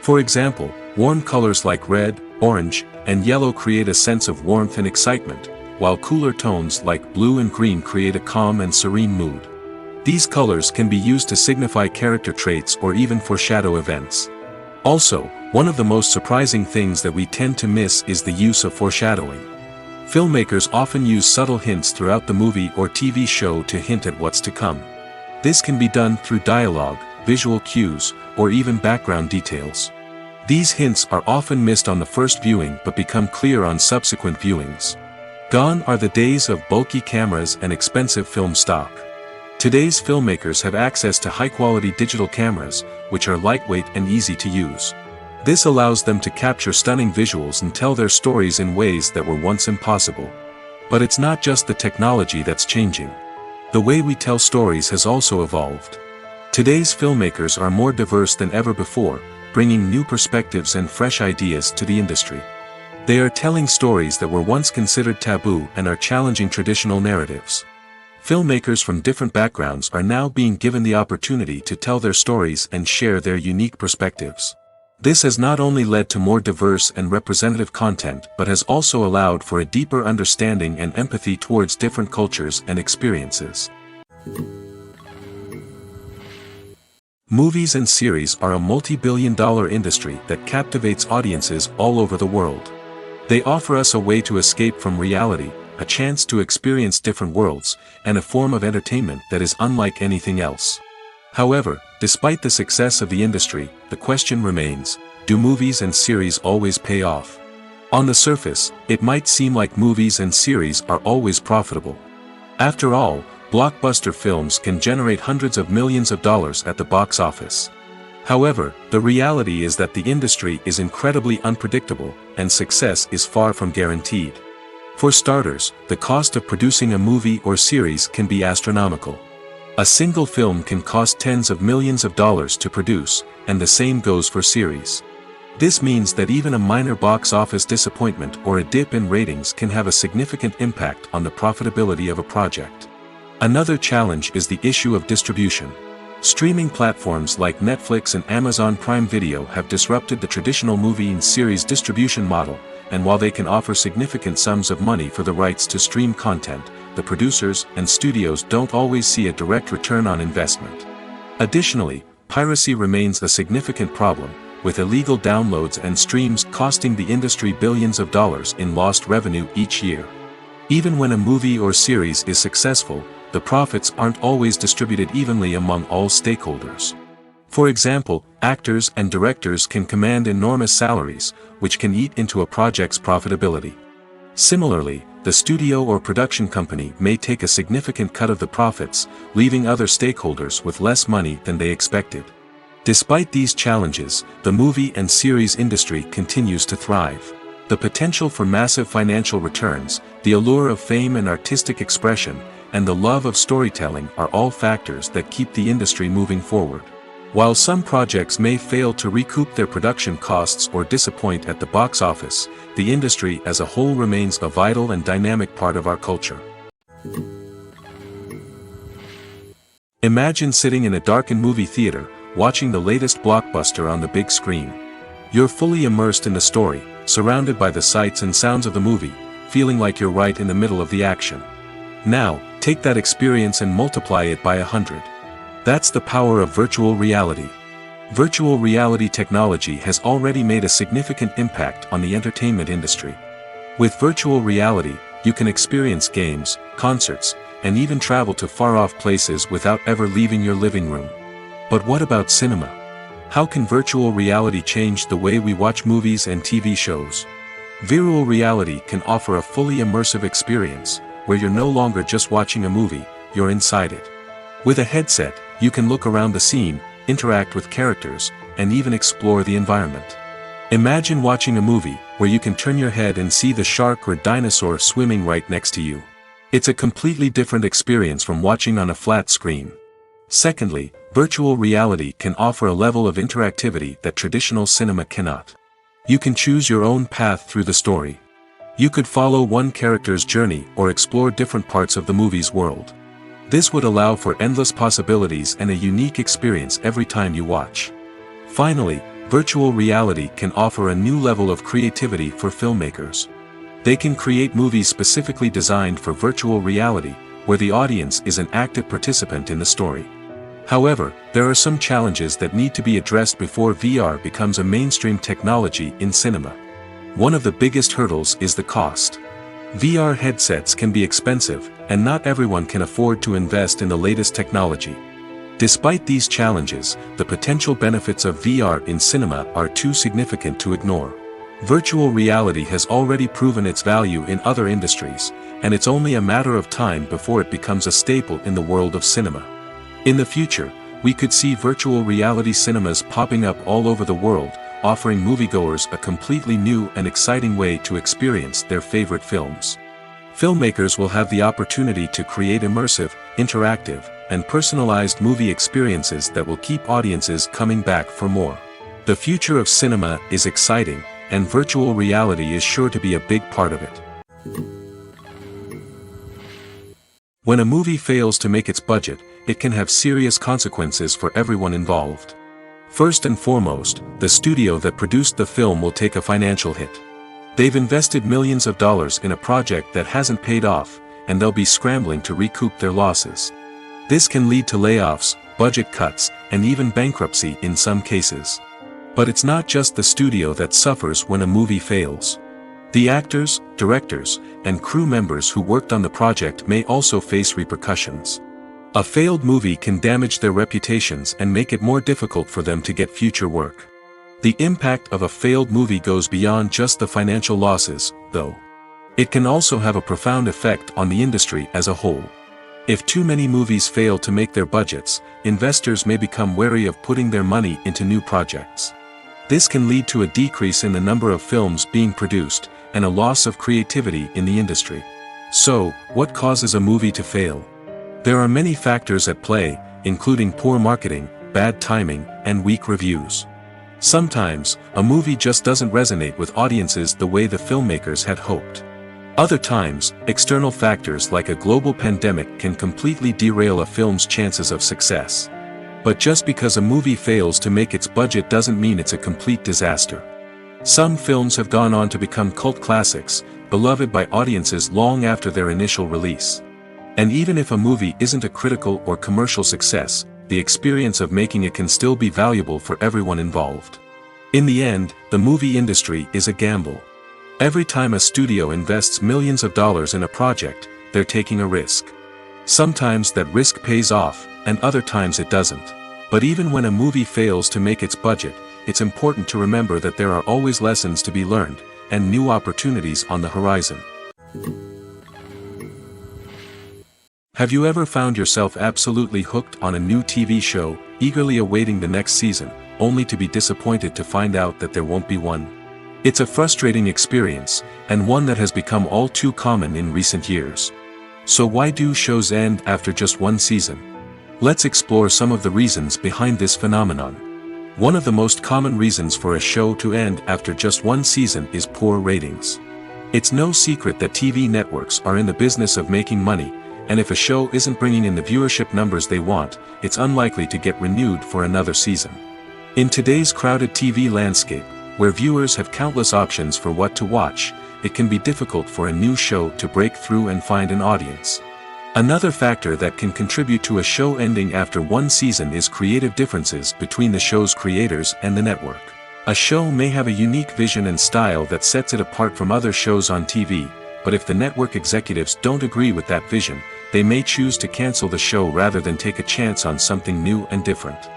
For example, warm colors like red, orange, and yellow create a sense of warmth and excitement, while cooler tones like blue and green create a calm and serene mood. These colors can be used to signify character traits or even foreshadow events. Also, one of the most surprising things that we tend to miss is the use of foreshadowing. Filmmakers often use subtle hints throughout the movie or TV show to hint at what's to come. This can be done through dialogue, visual cues, or even background details. These hints are often missed on the first viewing but become clear on subsequent viewings. Gone are the days of bulky cameras and expensive film stock. Today's filmmakers have access to high-quality digital cameras, which are lightweight and easy to use. This allows them to capture stunning visuals and tell their stories in ways that were once impossible. But it's not just the technology that's changing. The way we tell stories has also evolved. Today's filmmakers are more diverse than ever before, bringing new perspectives and fresh ideas to the industry. They are telling stories that were once considered taboo and are challenging traditional narratives. Filmmakers from different backgrounds are now being given the opportunity to tell their stories and share their unique perspectives. This has not only led to more diverse and representative content but has also allowed for a deeper understanding and empathy towards different cultures and experiences. Movies and series are a multi-billion-dollar industry that captivates audiences all over the world. They offer us a way to escape from reality, a chance to experience different worlds, and a form of entertainment that is unlike anything else. However, despite the success of the industry, the question remains, do movies and series always pay off? On the surface, it might seem like movies and series are always profitable. After all, blockbuster films can generate hundreds of millions of dollars at the box office. However, the reality is that the industry is incredibly unpredictable, and success is far from guaranteed. For starters, the cost of producing a movie or series can be astronomical. A single film can cost tens of millions of dollars to produce, and the same goes for series. This means that even a minor box office disappointment or a dip in ratings can have a significant impact on the profitability of a project. Another challenge is the issue of distribution. Streaming platforms like Netflix and Amazon Prime Video have disrupted the traditional movie and series distribution model, and while they can offer significant sums of money for the rights to stream content, the producers and studios don't always see a direct return on investment. Additionally, piracy remains a significant problem, with illegal downloads and streams costing the industry billions of dollars in lost revenue each year. Even when a movie or series is successful, the profits aren't always distributed evenly among all stakeholders. For example, actors and directors can command enormous salaries, which can eat into a project's profitability. Similarly, the studio or production company may take a significant cut of the profits, leaving other stakeholders with less money than they expected. Despite these challenges, the movie and series industry continues to thrive. The potential for massive financial returns, the allure of fame and artistic expression, and the love of storytelling are all factors that keep the industry moving forward. While some projects may fail to recoup their production costs or disappoint at the box office, the industry as a whole remains a vital and dynamic part of our culture. Imagine sitting in a darkened movie theater, watching the latest blockbuster on the big screen. You're fully immersed in the story, surrounded by the sights and sounds of the movie, feeling like you're right in the middle of the action. Now, take that experience and multiply it by 100. That's the power of virtual reality. Virtual reality technology has already made a significant impact on the entertainment industry. With virtual reality, you can experience games, concerts, and even travel to far-off places without ever leaving your living room. But what about cinema? How can virtual reality change the way we watch movies and TV shows? Virtual reality can offer a fully immersive experience, where you're no longer just watching a movie, you're inside it. With a headset, you can look around the scene, interact with characters, and even explore the environment. Imagine watching a movie where you can turn your head and see the shark or dinosaur swimming right next to you. It's a completely different experience from watching on a flat screen. Secondly, virtual reality can offer a level of interactivity that traditional cinema cannot. You can choose your own path through the story. You could follow one character's journey or explore different parts of the movie's world. This would allow for endless possibilities and a unique experience every time you watch. Finally, virtual reality can offer a new level of creativity for filmmakers. They can create movies specifically designed for virtual reality, where the audience is an active participant in the story. However, there are some challenges that need to be addressed before VR becomes a mainstream technology in cinema. One of the biggest hurdles is the cost. VR headsets can be expensive, and not everyone can afford to invest in the latest technology. Despite these challenges, the potential benefits of VR in cinema are too significant to ignore. Virtual reality has already proven its value in other industries, and it's only a matter of time before it becomes a staple in the world of cinema. In the future, we could see virtual reality cinemas popping up all over the world, offering moviegoers a completely new and exciting way to experience their favorite films. Filmmakers will have the opportunity to create immersive, interactive, and personalized movie experiences that will keep audiences coming back for more. The future of cinema is exciting, and virtual reality is sure to be a big part of it. When a movie fails to make its budget, it can have serious consequences for everyone involved. First and foremost, the studio that produced the film will take a financial hit. They've invested millions of dollars in a project that hasn't paid off, and they'll be scrambling to recoup their losses. This can lead to layoffs, budget cuts, and even bankruptcy in some cases. But it's not just the studio that suffers when a movie fails. The actors, directors, and crew members who worked on the project may also face repercussions. A failed movie can damage their reputations and make it more difficult for them to get future work. The impact of a failed movie goes beyond just the financial losses, though. It can also have a profound effect on the industry as a whole. If too many movies fail to make their budgets, investors may become wary of putting their money into new projects. This can lead to a decrease in the number of films being produced, and a loss of creativity in the industry. So, what causes a movie to fail? There are many factors at play, including poor marketing, bad timing, and weak reviews. Sometimes, a movie just doesn't resonate with audiences the way the filmmakers had hoped. Other times, external factors like a global pandemic can completely derail a film's chances of success. But just because a movie fails to make its budget doesn't mean it's a complete disaster. Some films have gone on to become cult classics, beloved by audiences long after their initial release. And even if a movie isn't a critical or commercial success, the experience of making it can still be valuable for everyone involved. In the end, the movie industry is a gamble. Every time a studio invests millions of dollars in a project, they're taking a risk. Sometimes that risk pays off, and other times it doesn't. But even when a movie fails to make its budget, it's important to remember that there are always lessons to be learned, and new opportunities on the horizon. Have you ever found yourself absolutely hooked on a new TV show, eagerly awaiting the next season, only to be disappointed to find out that there won't be one? It's a frustrating experience, and one that has become all too common in recent years. So why do shows end after just one season? Let's explore some of the reasons behind this phenomenon. One of the most common reasons for a show to end after just one season is poor ratings. It's no secret that TV networks are in the business of making money, and if a show isn't bringing in the viewership numbers they want, it's unlikely to get renewed for another season. In today's crowded TV landscape, where viewers have countless options for what to watch, it can be difficult for a new show to break through and find an audience. Another factor that can contribute to a show ending after one season is creative differences between the show's creators and the network. A show may have a unique vision and style that sets it apart from other shows on TV, but if the network executives don't agree with that vision, they may choose to cancel the show rather than take a chance on something new and different.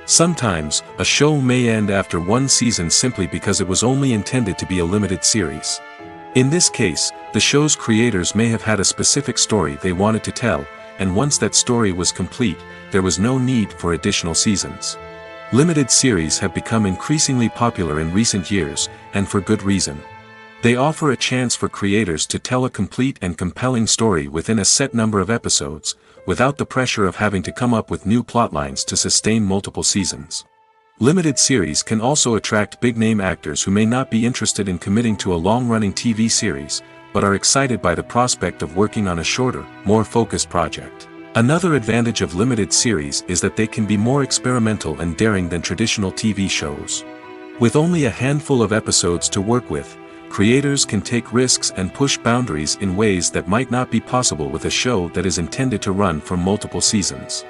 Sometimes, a show may end after one season simply because it was only intended to be a limited series. In this case, the show's creators may have had a specific story they wanted to tell, and once that story was complete, there was no need for additional seasons. Limited series have become increasingly popular in recent years, and for good reason. They offer a chance for creators to tell a complete and compelling story within a set number of episodes, without the pressure of having to come up with new plotlines to sustain multiple seasons. Limited series can also attract big-name actors who may not be interested in committing to a long-running TV series, but are excited by the prospect of working on a shorter, more focused project. Another advantage of limited series is that they can be more experimental and daring than traditional TV shows. With only a handful of episodes to work with, creators can take risks and push boundaries in ways that might not be possible with a show that is intended to run for multiple seasons.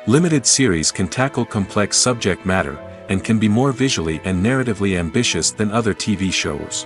Limited series can tackle complex subject matter, and can be more visually and narratively ambitious than other TV shows.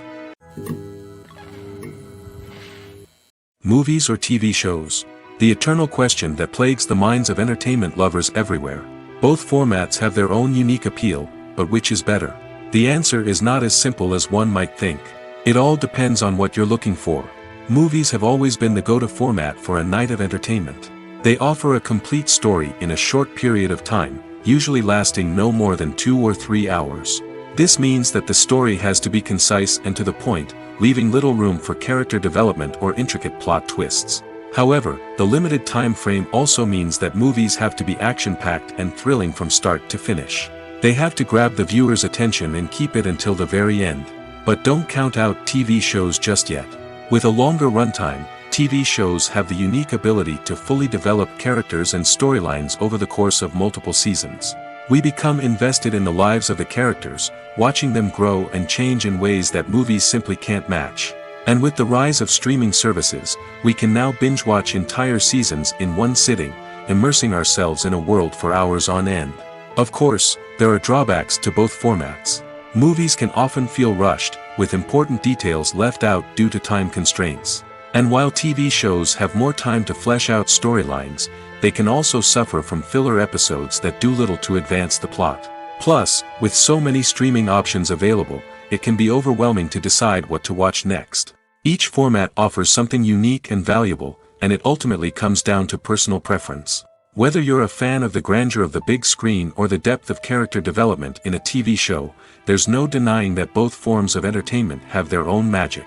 Movies or TV shows? The eternal question that plagues the minds of entertainment lovers everywhere. Both formats have their own unique appeal, but which is better? The answer is not as simple as one might think. It all depends on what you're looking for. Movies have always been the go-to format for a night of entertainment. They offer a complete story in a short period of time, usually lasting no more than 2 or 3 hours. This means that the story has to be concise and to the point, leaving little room for character development or intricate plot twists. However, the limited time frame also means that movies have to be action-packed and thrilling from start to finish. They have to grab the viewer's attention and keep it until the very end. But don't count out TV shows just yet. With a longer runtime, TV shows have the unique ability to fully develop characters and storylines over the course of multiple seasons. We become invested in the lives of the characters, watching them grow and change in ways that movies simply can't match. And with the rise of streaming services, we can now binge-watch entire seasons in one sitting, immersing ourselves in a world for hours on end. Of course, there are drawbacks to both formats. Movies can often feel rushed, with important details left out due to time constraints. And while TV shows have more time to flesh out storylines, they can also suffer from filler episodes that do little to advance the plot. Plus, with so many streaming options available, it can be overwhelming to decide what to watch next. Each format offers something unique and valuable, and it ultimately comes down to personal preference. Whether you're a fan of the grandeur of the big screen or the depth of character development in a TV show, there's no denying that both forms of entertainment have their own magic.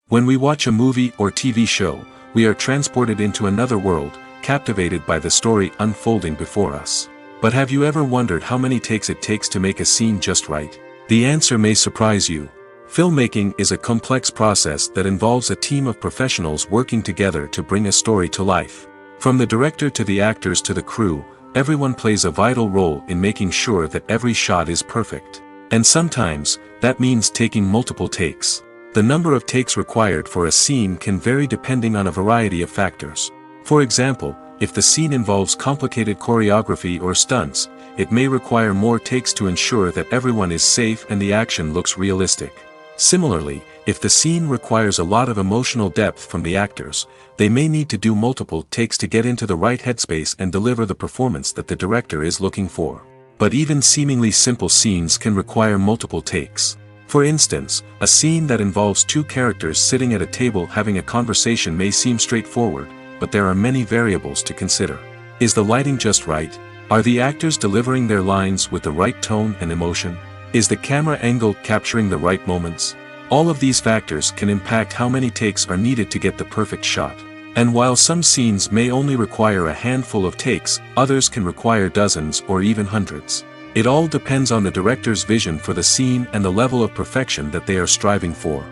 When we watch a movie or TV show, we are transported into another world, captivated by the story unfolding before us. But have you ever wondered how many takes it takes to make a scene just right? The answer may surprise you. Filmmaking is a complex process that involves a team of professionals working together to bring a story to life. From the director to the actors to the crew, everyone plays a vital role in making sure that every shot is perfect. And sometimes, that means taking multiple takes. The number of takes required for a scene can vary depending on a variety of factors. For example, if the scene involves complicated choreography or stunts, it may require more takes to ensure that everyone is safe and the action looks realistic. Similarly, if the scene requires a lot of emotional depth from the actors, they may need to do multiple takes to get into the right headspace and deliver the performance that the director is looking for. But even seemingly simple scenes can require multiple takes. For instance, a scene that involves two characters sitting at a table having a conversation may seem straightforward, but there are many variables to consider. Is the lighting just right? Are the actors delivering their lines with the right tone and emotion? Is the camera angle capturing the right moments? All of these factors can impact how many takes are needed to get the perfect shot. And while some scenes may only require a handful of takes, others can require dozens or even hundreds. It all depends on the director's vision for the scene and the level of perfection that they are striving for.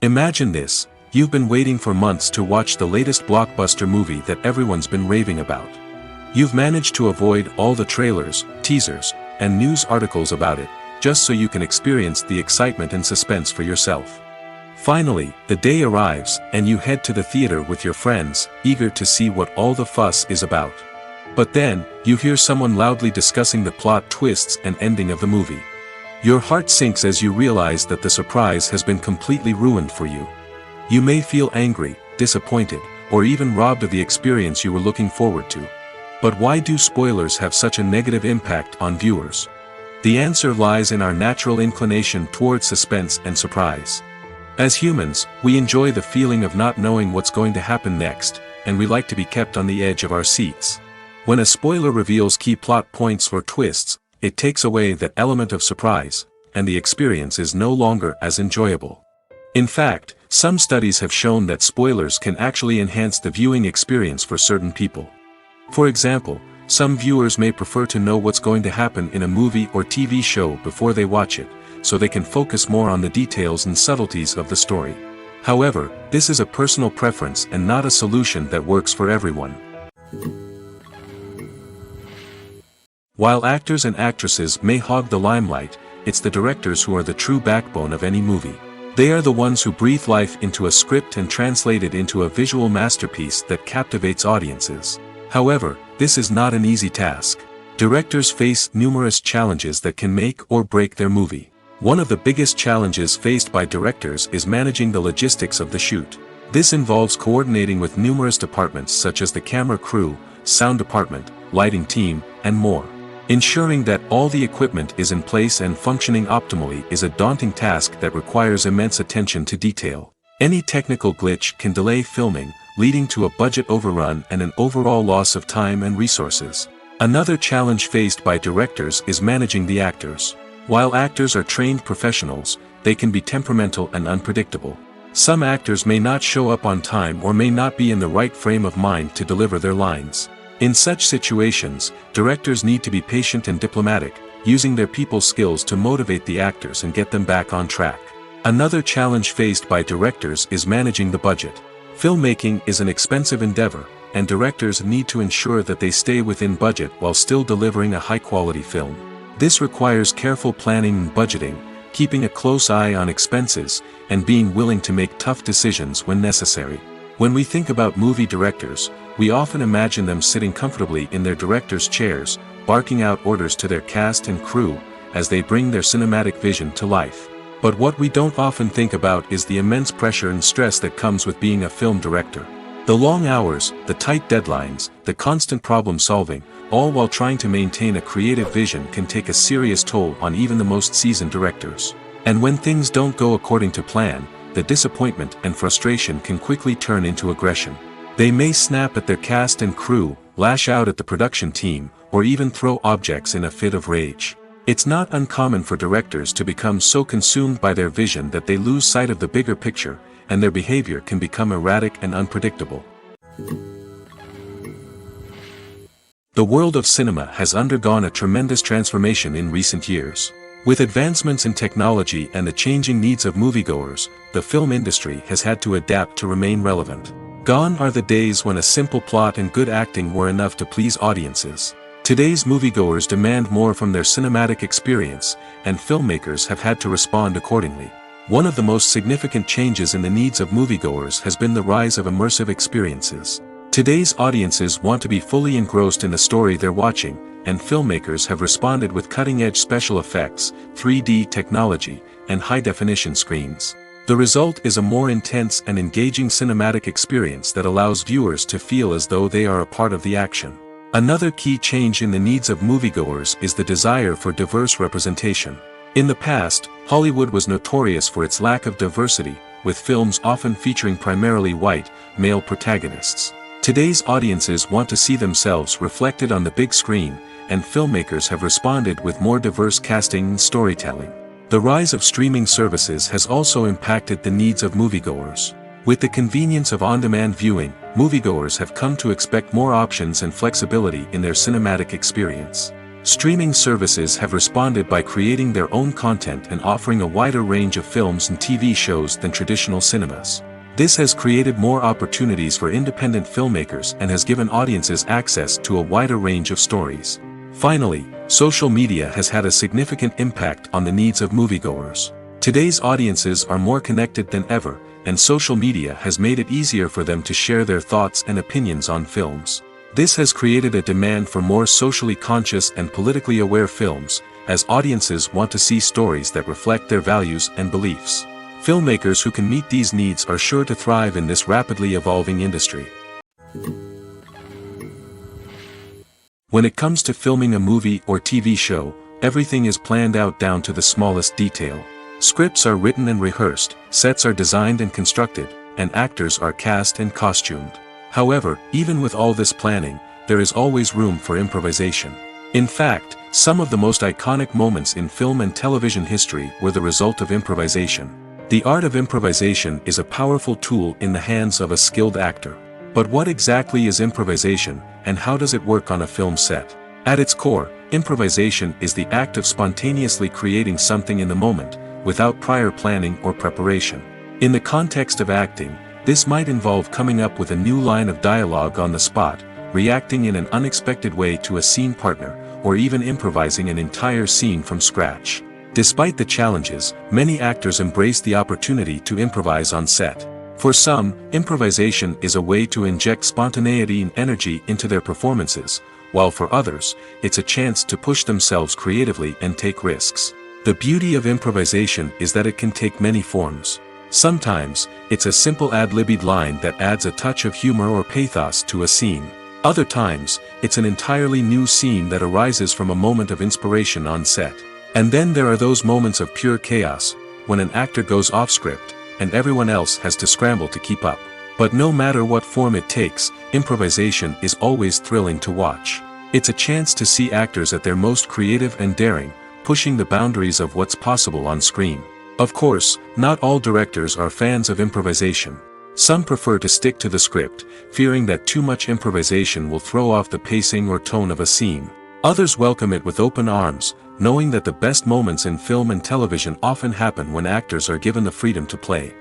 Imagine this: you've been waiting for months to watch the latest blockbuster movie that everyone's been raving about. You've managed to avoid all the trailers, teasers, and news articles about it, just so you can experience the excitement and suspense for yourself. Finally, the day arrives, and you head to the theater with your friends, eager to see what all the fuss is about. But then, you hear someone loudly discussing the plot twists and ending of the movie. Your heart sinks as you realize that the surprise has been completely ruined for you. You may feel angry, disappointed, or even robbed of the experience you were looking forward to. But why do spoilers have such a negative impact on viewers? The answer lies in our natural inclination towards suspense and surprise. As humans, we enjoy the feeling of not knowing what's going to happen next, and we like to be kept on the edge of our seats. When a spoiler reveals key plot points or twists, it takes away that element of surprise, and the experience is no longer as enjoyable. In fact, some studies have shown that spoilers can actually enhance the viewing experience for certain people. For example, some viewers may prefer to know what's going to happen in a movie or TV show before they watch it, so they can focus more on the details and subtleties of the story. However, this is a personal preference and not a solution that works for everyone. While actors and actresses may hog the limelight, it's the directors who are the true backbone of any movie. They are the ones who breathe life into a script and translate it into a visual masterpiece that captivates audiences. However, this is not an easy task. Directors face numerous challenges that can make or break their movie. One of the biggest challenges faced by directors is managing the logistics of the shoot. This involves coordinating with numerous departments such as the camera crew, sound department, lighting team, and more. Ensuring that all the equipment is in place and functioning optimally is a daunting task that requires immense attention to detail. Any technical glitch can delay filming, leading to a budget overrun and an overall loss of time and resources. Another challenge faced by directors is managing the actors. While actors are trained professionals, they can be temperamental and unpredictable. Some actors may not show up on time or may not be in the right frame of mind to deliver their lines. In such situations, directors need to be patient and diplomatic, using their people skills to motivate the actors and get them back on track. Another challenge faced by directors is managing the budget. Filmmaking is an expensive endeavor, and directors need to ensure that they stay within budget while still delivering a high-quality film. This requires careful planning and budgeting, keeping a close eye on expenses, and being willing to make tough decisions when necessary. When we think about movie directors, we often imagine them sitting comfortably in their director's chairs, barking out orders to their cast and crew, as they bring their cinematic vision to life. But what we don't often think about is the immense pressure and stress that comes with being a film director. The long hours, the tight deadlines, the constant problem solving, all while trying to maintain a creative vision can take a serious toll on even the most seasoned directors. And when things don't go according to plan, the disappointment and frustration can quickly turn into aggression. They may snap at their cast and crew, lash out at the production team, or even throw objects in a fit of rage. It's not uncommon for directors to become so consumed by their vision that they lose sight of the bigger picture, and their behavior can become erratic and unpredictable. The world of cinema has undergone a tremendous transformation in recent years. With advancements in technology and the changing needs of moviegoers, the film industry has had to adapt to remain relevant. Gone are the days when a simple plot and good acting were enough to please audiences. Today's moviegoers demand more from their cinematic experience, and filmmakers have had to respond accordingly. One of the most significant changes in the needs of moviegoers has been the rise of immersive experiences. Today's audiences want to be fully engrossed in the story they're watching, and filmmakers have responded with cutting-edge special effects, 3D technology, and high-definition screens. The result is a more intense and engaging cinematic experience that allows viewers to feel as though they are a part of the action. Another key change in the needs of moviegoers is the desire for diverse representation. In the past, Hollywood was notorious for its lack of diversity, with films often featuring primarily white, male protagonists. Today's audiences want to see themselves reflected on the big screen, and filmmakers have responded with more diverse casting and storytelling. The rise of streaming services has also impacted the needs of moviegoers. With the convenience of on-demand viewing, moviegoers have come to expect more options and flexibility in their cinematic experience. Streaming services have responded by creating their own content and offering a wider range of films and TV shows than traditional cinemas. This has created more opportunities for independent filmmakers and has given audiences access to a wider range of stories. Finally, social media has had a significant impact on the needs of moviegoers. Today's audiences are more connected than ever, and social media has made it easier for them to share their thoughts and opinions on films. This has created a demand for more socially conscious and politically aware films, as audiences want to see stories that reflect their values and beliefs. Filmmakers who can meet these needs are sure to thrive in this rapidly evolving industry. When it comes to filming a movie or TV show, everything is planned out down to the smallest detail. Scripts are written and rehearsed, sets are designed and constructed, and actors are cast and costumed. However, even with all this planning, there is always room for improvisation. In fact, some of the most iconic moments in film and television history were the result of improvisation. The art of improvisation is a powerful tool in the hands of a skilled actor. But what exactly is improvisation, and how does it work on a film set? At its core, improvisation is the act of spontaneously creating something in the moment, without prior planning or preparation. In the context of acting, this might involve coming up with a new line of dialogue on the spot, reacting in an unexpected way to a scene partner, or even improvising an entire scene from scratch. Despite the challenges, many actors embrace the opportunity to improvise on set. For some, improvisation is a way to inject spontaneity and energy into their performances, while for others, it's a chance to push themselves creatively and take risks. The beauty of improvisation is that it can take many forms. Sometimes, it's a simple ad-libbed line that adds a touch of humor or pathos to a scene. Other times, it's an entirely new scene that arises from a moment of inspiration on set. And then there are those moments of pure chaos, when an actor goes off script, and everyone else has to scramble to keep up. But no matter what form it takes, improvisation is always thrilling to watch. It's a chance to see actors at their most creative and daring, pushing the boundaries of what's possible on screen. Of course, not all directors are fans of improvisation. Some prefer to stick to the script, fearing that too much improvisation will throw off the pacing or tone of a scene. Others welcome it with open arms, knowing that the best moments in film and television often happen when actors are given the freedom to play.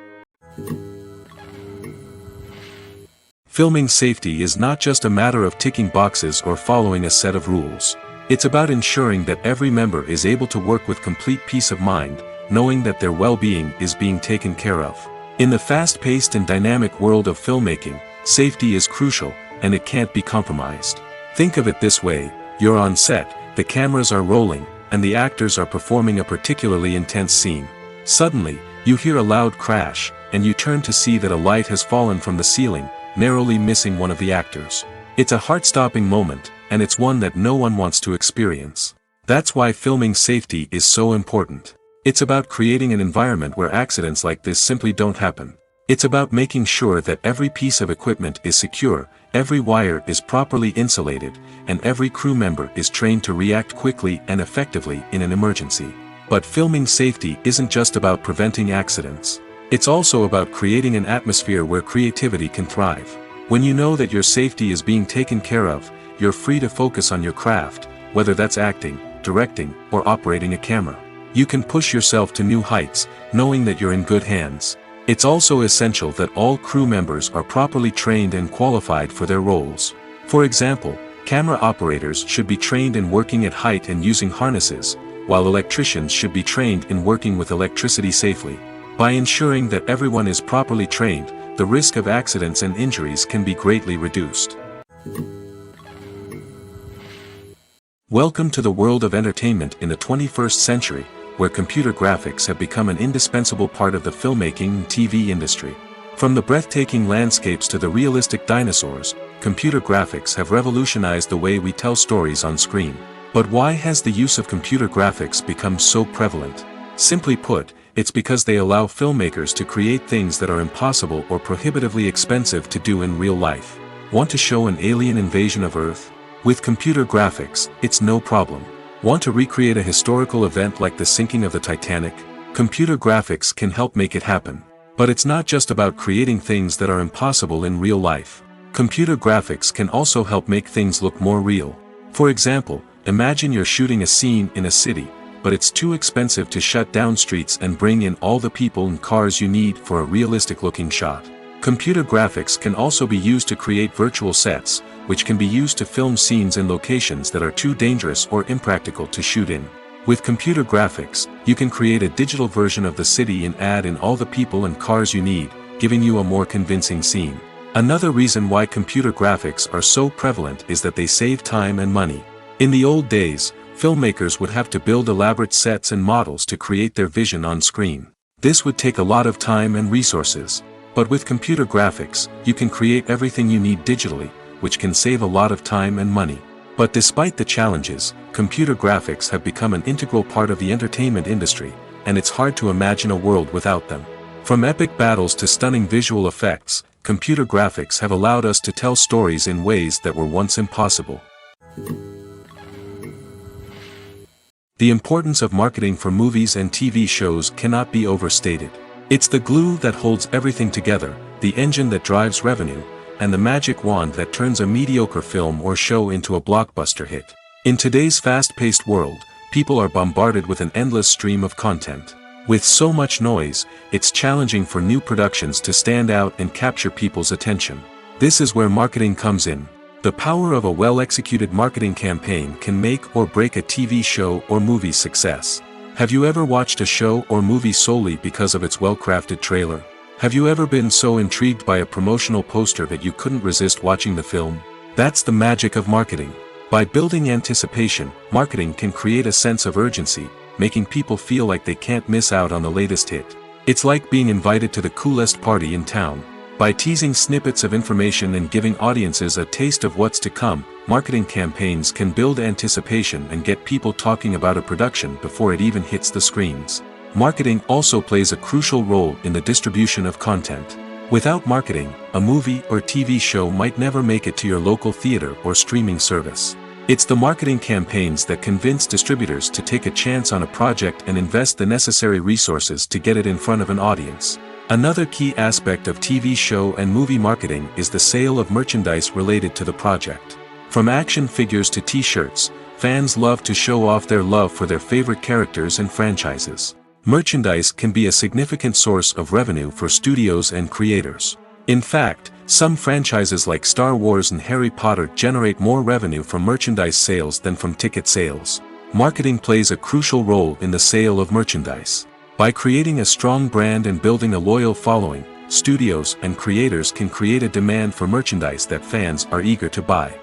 Filming safety is not just a matter of ticking boxes or following a set of rules. It's about ensuring that every member is able to work with complete peace of mind, knowing that their well-being is being taken care of. In the fast-paced and dynamic world of filmmaking, safety is crucial, and it can't be compromised. Think of it this way: you're on set, the cameras are rolling, and the actors are performing a particularly intense scene. Suddenly, you hear a loud crash, and you turn to see that a light has fallen from the ceiling, narrowly missing one of the actors. It's a heart-stopping moment, and it's one that no one wants to experience. That's why filming safety is so important. It's about creating an environment where accidents like this simply don't happen. It's about making sure that every piece of equipment is secure, every wire is properly insulated, and every crew member is trained to react quickly and effectively in an emergency. But filming safety isn't just about preventing accidents. It's also about creating an atmosphere where creativity can thrive. When you know that your safety is being taken care of, you're free to focus on your craft, whether that's acting, directing, or operating a camera. You can push yourself to new heights, knowing that you're in good hands. It's also essential that all crew members are properly trained and qualified for their roles. For example, camera operators should be trained in working at height and using harnesses, while electricians should be trained in working with electricity safely. By ensuring that everyone is properly trained, the risk of accidents and injuries can be greatly reduced. Welcome to the world of entertainment in the 21st century, where computer graphics have become an indispensable part of the filmmaking and TV industry. From the breathtaking landscapes to the realistic dinosaurs, computer graphics have revolutionized the way we tell stories on screen. But why has the use of computer graphics become so prevalent? Simply put, it's because they allow filmmakers to create things that are impossible or prohibitively expensive to do in real life. Want to show an alien invasion of Earth? With computer graphics, it's no problem. Want to recreate a historical event like the sinking of the Titanic? Computer graphics can help make it happen. But it's not just about creating things that are impossible in real life. Computer graphics can also help make things look more real. For example, imagine you're shooting a scene in a city, but it's too expensive to shut down streets and bring in all the people and cars you need for a realistic-looking shot. Computer graphics can also be used to create virtual sets, which can be used to film scenes in locations that are too dangerous or impractical to shoot in. With computer graphics, you can create a digital version of the city and add in all the people and cars you need, giving you a more convincing scene. Another reason why computer graphics are so prevalent is that they save time and money. In the old days, filmmakers would have to build elaborate sets and models to create their vision on screen. This would take a lot of time and resources. But with computer graphics, you can create everything you need digitally, which can save a lot of time and money. But despite the challenges, computer graphics have become an integral part of the entertainment industry, and it's hard to imagine a world without them. From epic battles to stunning visual effects, computer graphics have allowed us to tell stories in ways that were once impossible. The importance of marketing for movies and TV shows cannot be overstated. It's the glue that holds everything together, the engine that drives revenue, and the magic wand that turns a mediocre film or show into a blockbuster hit. In today's fast-paced world, people are bombarded with an endless stream of content. With so much noise, it's challenging for new productions to stand out and capture people's attention. This is where marketing comes in. The power of a well-executed marketing campaign can make or break a TV show or movie's success. Have you ever watched a show or movie solely because of its well-crafted trailer? Have you ever been so intrigued by a promotional poster that you couldn't resist watching the film? That's the magic of marketing. By building anticipation, marketing can create a sense of urgency, making people feel like they can't miss out on the latest hit. It's like being invited to the coolest party in town. By teasing snippets of information and giving audiences a taste of what's to come, marketing campaigns can build anticipation and get people talking about a production before it even hits the screens. Marketing also plays a crucial role in the distribution of content. Without marketing, a movie or TV show might never make it to your local theater or streaming service. It's the marketing campaigns that convince distributors to take a chance on a project and invest the necessary resources to get it in front of an audience. Another key aspect of TV show and movie marketing is the sale of merchandise related to the project. From action figures to t-shirts, fans love to show off their love for their favorite characters and franchises. Merchandise can be a significant source of revenue for studios and creators. In fact, some franchises like Star Wars and Harry Potter generate more revenue from merchandise sales than from ticket sales. Marketing plays a crucial role in the sale of merchandise. By creating a strong brand and building a loyal following, studios and creators can create a demand for merchandise that fans are eager to buy.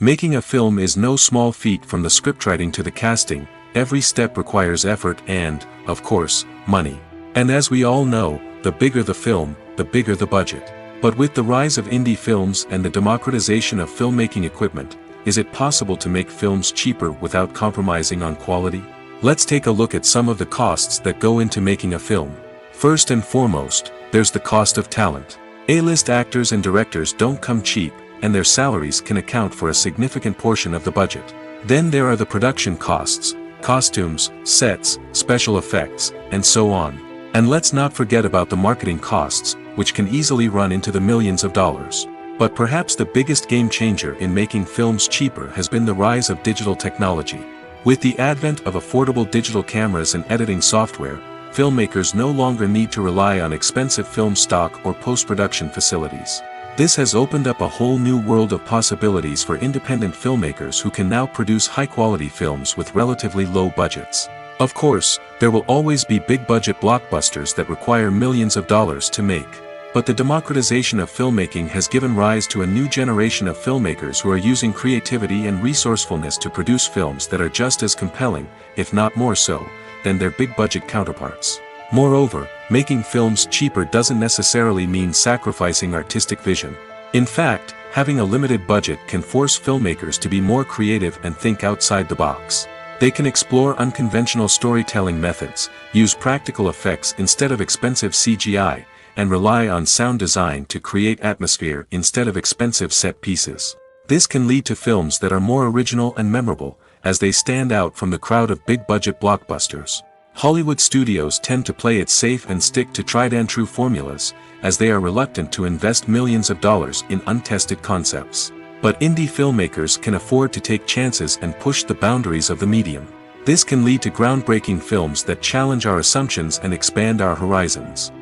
Making a film is no small feat. From the scriptwriting to the casting, every step requires effort and, of course, money. And as we all know, the bigger the film, the bigger the budget. But with the rise of indie films and the democratization of filmmaking equipment, is it possible to make films cheaper without compromising on quality? Let's take a look at some of the costs that go into making a film. First and foremost, there's the cost of talent. A-list actors and directors don't come cheap, and their salaries can account for a significant portion of the budget. Then there are the production costs, costumes, sets, special effects, and so on. And let's not forget about the marketing costs, which can easily run into the millions of dollars. But perhaps the biggest game changer in making films cheaper has been the rise of digital technology. With the advent of affordable digital cameras and editing software, filmmakers no longer need to rely on expensive film stock or post-production facilities. This has opened up a whole new world of possibilities for independent filmmakers who can now produce high-quality films with relatively low budgets. Of course, there will always be big-budget blockbusters that require millions of dollars to make. But the democratization of filmmaking has given rise to a new generation of filmmakers who are using creativity and resourcefulness to produce films that are just as compelling, if not more so, than their big-budget counterparts. Moreover, making films cheaper doesn't necessarily mean sacrificing artistic vision. In fact, having a limited budget can force filmmakers to be more creative and think outside the box. They can explore unconventional storytelling methods, use practical effects instead of expensive CGI, and rely on sound design to create atmosphere instead of expensive set pieces. This can lead to films that are more original and memorable, as they stand out from the crowd of big-budget blockbusters. Hollywood studios tend to play it safe and stick to tried-and-true formulas, as they are reluctant to invest millions of dollars in untested concepts. But indie filmmakers can afford to take chances and push the boundaries of the medium. This can lead to groundbreaking films that challenge our assumptions and expand our horizons.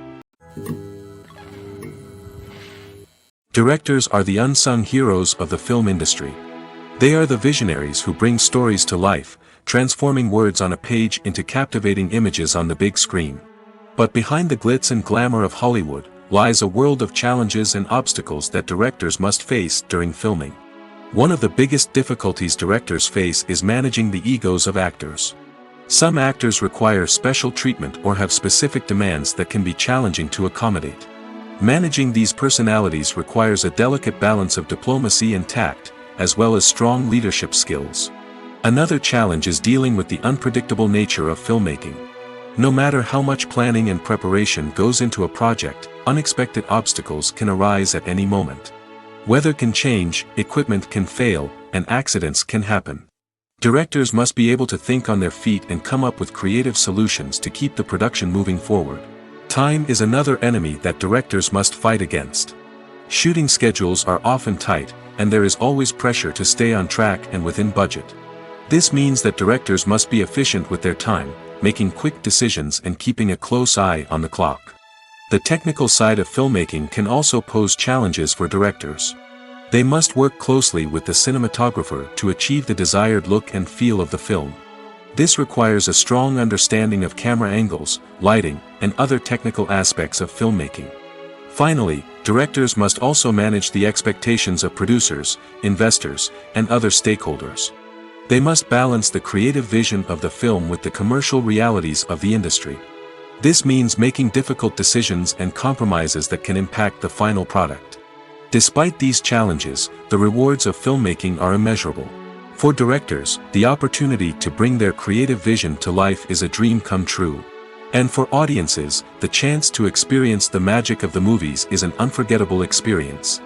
Directors are the unsung heroes of the film industry. They are the visionaries who bring stories to life, transforming words on a page into captivating images on the big screen. But behind the glitz and glamour of Hollywood lies a world of challenges and obstacles that directors must face during filming. One of the biggest difficulties directors face is managing the egos of actors. Some actors require special treatment or have specific demands that can be challenging to accommodate. Managing these personalities requires a delicate balance of diplomacy and tact, as well as strong leadership skills. Another challenge is dealing with the unpredictable nature of filmmaking. No matter how much planning and preparation goes into a project, unexpected obstacles can arise at any moment. Weather can change, equipment can fail, and accidents can happen. Directors must be able to think on their feet and come up with creative solutions to keep the production moving forward. Time is another enemy that directors must fight against. Shooting schedules are often tight, and there is always pressure to stay on track and within budget. This means that directors must be efficient with their time, making quick decisions and keeping a close eye on the clock. The technical side of filmmaking can also pose challenges for directors. They must work closely with the cinematographer to achieve the desired look and feel of the film. This requires a strong understanding of camera angles, lighting, and other technical aspects of filmmaking. Finally, directors must also manage the expectations of producers, investors, and other stakeholders. They must balance the creative vision of the film with the commercial realities of the industry. This means making difficult decisions and compromises that can impact the final product. Despite these challenges, the rewards of filmmaking are immeasurable. For directors, the opportunity to bring their creative vision to life is a dream come true. And for audiences, the chance to experience the magic of the movies is an unforgettable experience.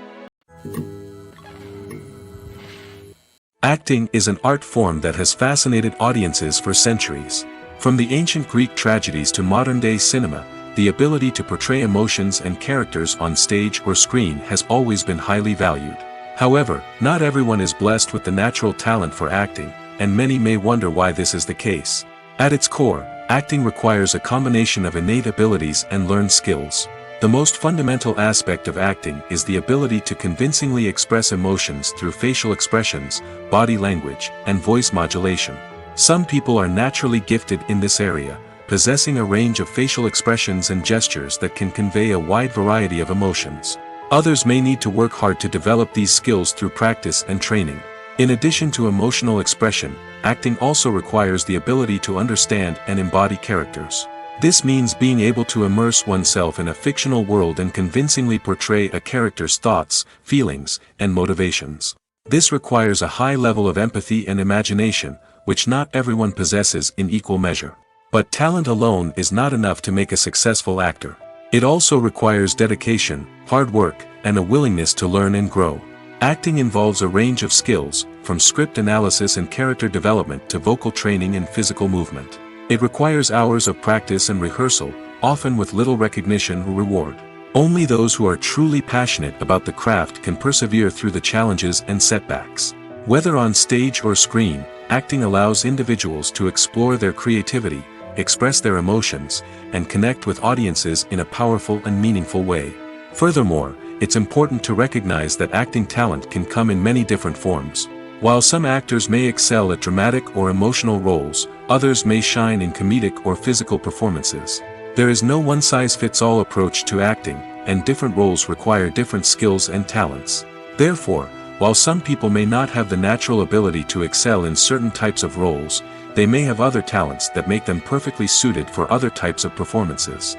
Acting is an art form that has fascinated audiences for centuries. From the ancient Greek tragedies to modern-day cinema, the ability to portray emotions and characters on stage or screen has always been highly valued. However, not everyone is blessed with the natural talent for acting, and many may wonder why this is the case. At its core, acting requires a combination of innate abilities and learned skills. The most fundamental aspect of acting is the ability to convincingly express emotions through facial expressions, body language, and voice modulation. Some people are naturally gifted in this area, possessing a range of facial expressions and gestures that can convey a wide variety of emotions. Others may need to work hard to develop these skills through practice and training. In addition to emotional expression, acting also requires the ability to understand and embody characters. This means being able to immerse oneself in a fictional world and convincingly portray a character's thoughts, feelings, and motivations. This requires a high level of empathy and imagination, which not everyone possesses in equal measure. But talent alone is not enough to make a successful actor. It also requires dedication, hard work, and a willingness to learn and grow. Acting involves a range of skills, from script analysis and character development to vocal training and physical movement. It requires hours of practice and rehearsal, often with little recognition or reward. Only those who are truly passionate about the craft can persevere through the challenges and setbacks. Whether on stage or screen, acting allows individuals to explore their creativity, express their emotions, and connect with audiences in a powerful and meaningful way. Furthermore, it's important to recognize that acting talent can come in many different forms. While some actors may excel at dramatic or emotional roles, others may shine in comedic or physical performances. There is no one-size-fits-all approach to acting, and different roles require different skills and talents. Therefore, while some people may not have the natural ability to excel in certain types of roles, they may have other talents that make them perfectly suited for other types of performances.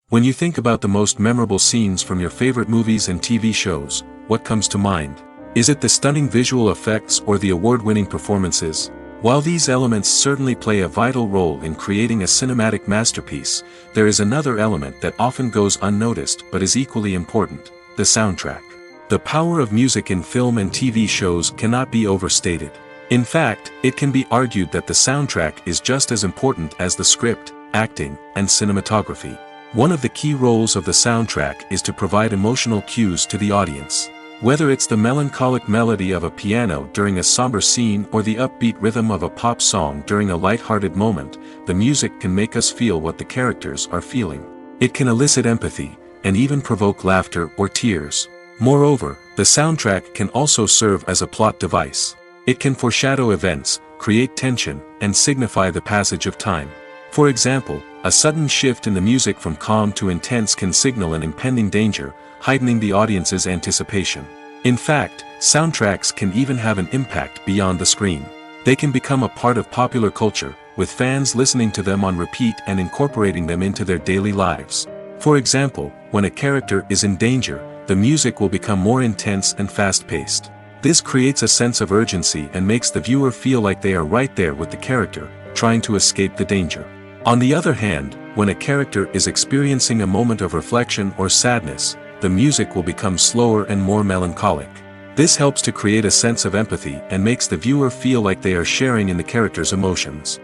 When you think about the most memorable scenes from your favorite movies and TV shows, what comes to mind? Is it the stunning visual effects or the award-winning performances? While these elements certainly play a vital role in creating a cinematic masterpiece, there is another element that often goes unnoticed but is equally important: the soundtrack. The power of music in film and TV shows cannot be overstated. In fact, it can be argued that the soundtrack is just as important as the script, acting, and cinematography. One of the key roles of the soundtrack is to provide emotional cues to the audience. Whether it's the melancholic melody of a piano during a somber scene or the upbeat rhythm of a pop song during a light-hearted moment, the music can make us feel what the characters are feeling. It can elicit empathy, and even provoke laughter or tears. Moreover, the soundtrack can also serve as a plot device. It can foreshadow events, create tension, and signify the passage of time. For example, a sudden shift in the music from calm to intense can signal an impending danger, heightening the audience's anticipation. In fact, soundtracks can even have an impact beyond the screen. They can become a part of popular culture, with fans listening to them on repeat and incorporating them into their daily lives. For example, when a character is in danger, the music will become more intense and fast-paced. This creates a sense of urgency and makes the viewer feel like they are right there with the character, trying to escape the danger. On the other hand, when a character is experiencing a moment of reflection or sadness, the music will become slower and more melancholic. This helps to create a sense of empathy and makes the viewer feel like they are sharing in the character's emotions.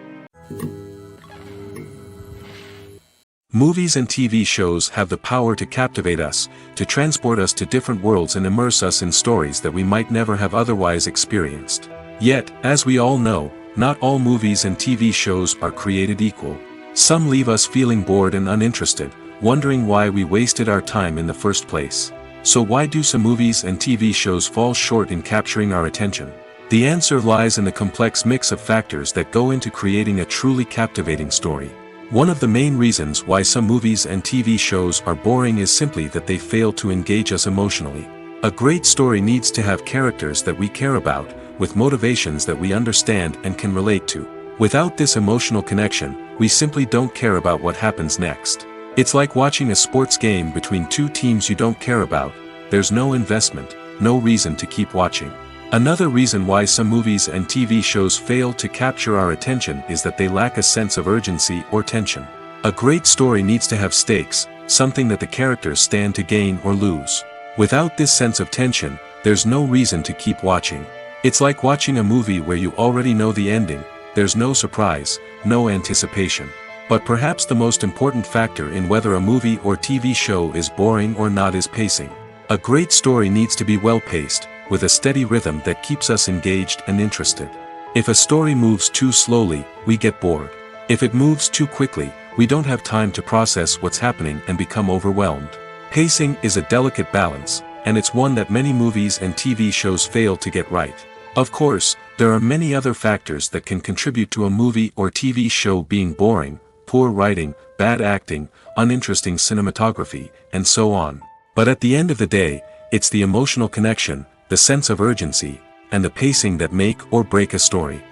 Movies and TV shows have the power to captivate us, to transport us to different worlds and immerse us in stories that we might never have otherwise experienced. Yet, as we all know, not all movies and TV shows are created equal. Some leave us feeling bored and uninterested, wondering why we wasted our time in the first place. So why do some movies and TV shows fall short in capturing our attention? The answer lies in the complex mix of factors that go into creating a truly captivating story. One of the main reasons why some movies and TV shows are boring is simply that they fail to engage us emotionally. A great story needs to have characters that we care about, with motivations that we understand and can relate to. Without this emotional connection, we simply don't care about what happens next. It's like watching a sports game between two teams you don't care about. There's no investment, no reason to keep watching. Another reason why some movies and TV shows fail to capture our attention is that they lack a sense of urgency or tension. A great story needs to have stakes, something that the characters stand to gain or lose. Without this sense of tension, there's no reason to keep watching. It's like watching a movie where you already know the ending. There's no surprise, no anticipation. But perhaps the most important factor in whether a movie or TV show is boring or not is pacing. A great story needs to be well-paced, with a steady rhythm that keeps us engaged and interested. If a story moves too slowly, we get bored. If it moves too quickly, we don't have time to process what's happening and become overwhelmed. Pacing is a delicate balance, and it's one that many movies and TV shows fail to get right. Of course, there are many other factors that can contribute to a movie or TV show being boring: poor writing, bad acting, uninteresting cinematography, and so on. But at the end of the day, it's the emotional connection, the sense of urgency, and the pacing that make or break a story.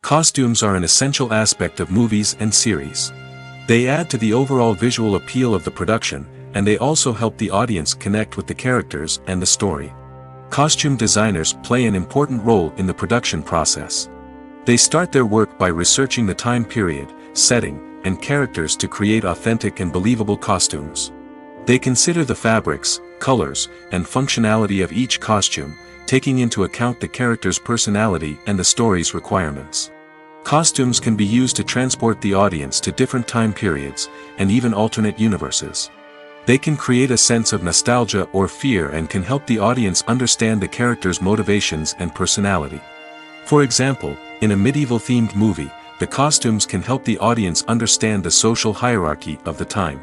Costumes are an essential aspect of movies and series. They add to the overall visual appeal of the production, and they also help the audience connect with the characters and the story. Costume designers play an important role in the production process. They start their work by researching the time period, setting, and characters to create authentic and believable costumes. They consider the fabrics, colors, and functionality of each costume, taking into account the character's personality and the story's requirements. Costumes can be used to transport the audience to different time periods, and even alternate universes. They can create a sense of nostalgia or fear and can help the audience understand the character's motivations and personality. For example, in a medieval-themed movie, the costumes can help the audience understand the social hierarchy of the time.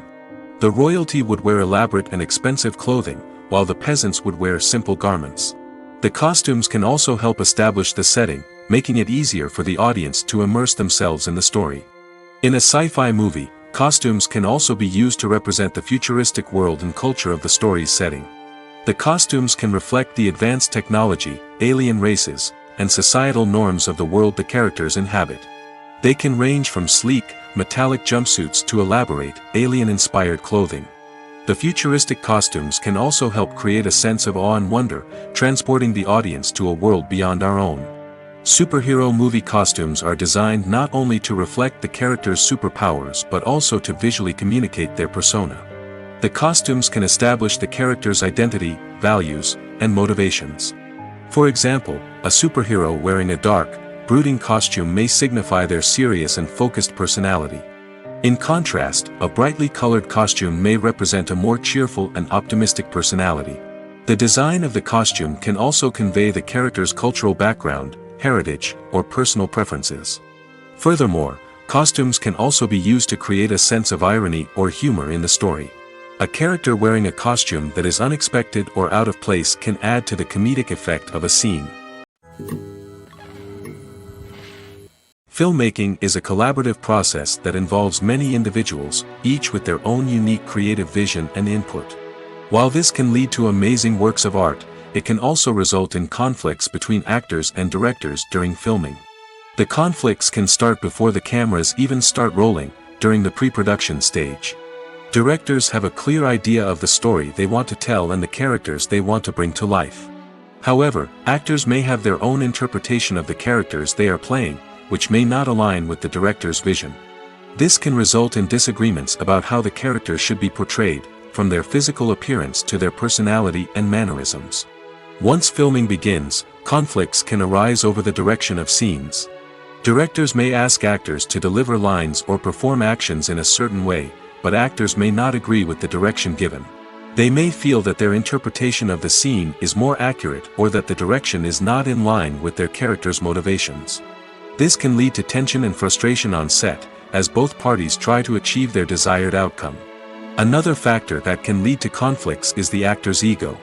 The royalty would wear elaborate and expensive clothing, while the peasants would wear simple garments. The costumes can also help establish the setting, making it easier for the audience to immerse themselves in the story. In a sci-fi movie, costumes can also be used to represent the futuristic world and culture of the story's setting. The costumes can reflect the advanced technology, alien races, and societal norms of the world the characters inhabit. They can range from sleek, metallic jumpsuits to elaborate, alien-inspired clothing. The futuristic costumes can also help create a sense of awe and wonder, transporting the audience to a world beyond our own. Superhero movie costumes are designed not only to reflect the character's superpowers but also to visually communicate their persona. The costumes can establish the character's identity, values, and motivations. For example, a superhero wearing a dark, brooding costume may signify their serious and focused personality. In contrast, a brightly colored costume may represent a more cheerful and optimistic personality. The design of the costume can also convey the character's cultural background, heritage, or personal preferences. Furthermore, costumes can also be used to create a sense of irony or humor in the story. A character wearing a costume that is unexpected or out of place can add to the comedic effect of a scene. Filmmaking is a collaborative process that involves many individuals, each with their own unique creative vision and input. While this can lead to amazing works of art, it can also result in conflicts between actors and directors during filming. The conflicts can start before the cameras even start rolling, during the pre-production stage. Directors have a clear idea of the story they want to tell and the characters they want to bring to life. However, actors may have their own interpretation of the characters they are playing, which may not align with the director's vision. This can result in disagreements about how the characters should be portrayed, from their physical appearance to their personality and mannerisms. Once filming begins, conflicts can arise over the direction of scenes. Directors may ask actors to deliver lines or perform actions in a certain way, but actors may not agree with the direction given. They may feel that their interpretation of the scene is more accurate or that the direction is not in line with their character's motivations. This can lead to tension and frustration on set, as both parties try to achieve their desired outcome. Another factor that can lead to conflicts is the actor's ego.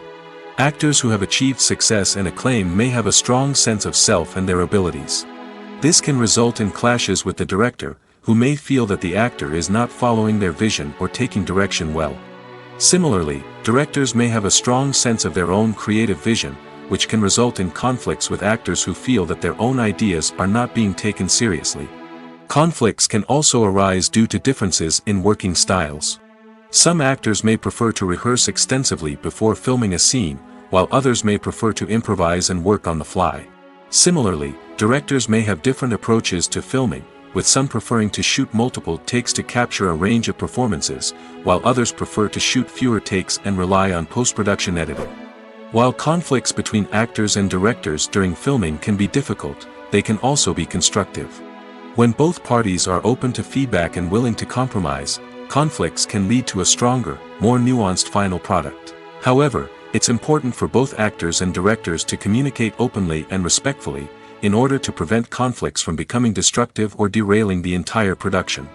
Actors who have achieved success and acclaim may have a strong sense of self and their abilities. This can result in clashes with the director, who may feel that the actor is not following their vision or taking direction well. Similarly, directors may have a strong sense of their own creative vision, which can result in conflicts with actors who feel that their own ideas are not being taken seriously. Conflicts can also arise due to differences in working styles. Some actors may prefer to rehearse extensively before filming a scene, while others may prefer to improvise and work on the fly. Similarly, directors may have different approaches to filming, with some preferring to shoot multiple takes to capture a range of performances, while others prefer to shoot fewer takes and rely on post-production editing. While conflicts between actors and directors during filming can be difficult, they can also be constructive. When both parties are open to feedback and willing to compromise, conflicts can lead to a stronger, more nuanced final product. However, it's important for both actors and directors to communicate openly and respectfully, in order to prevent conflicts from becoming destructive or derailing the entire production.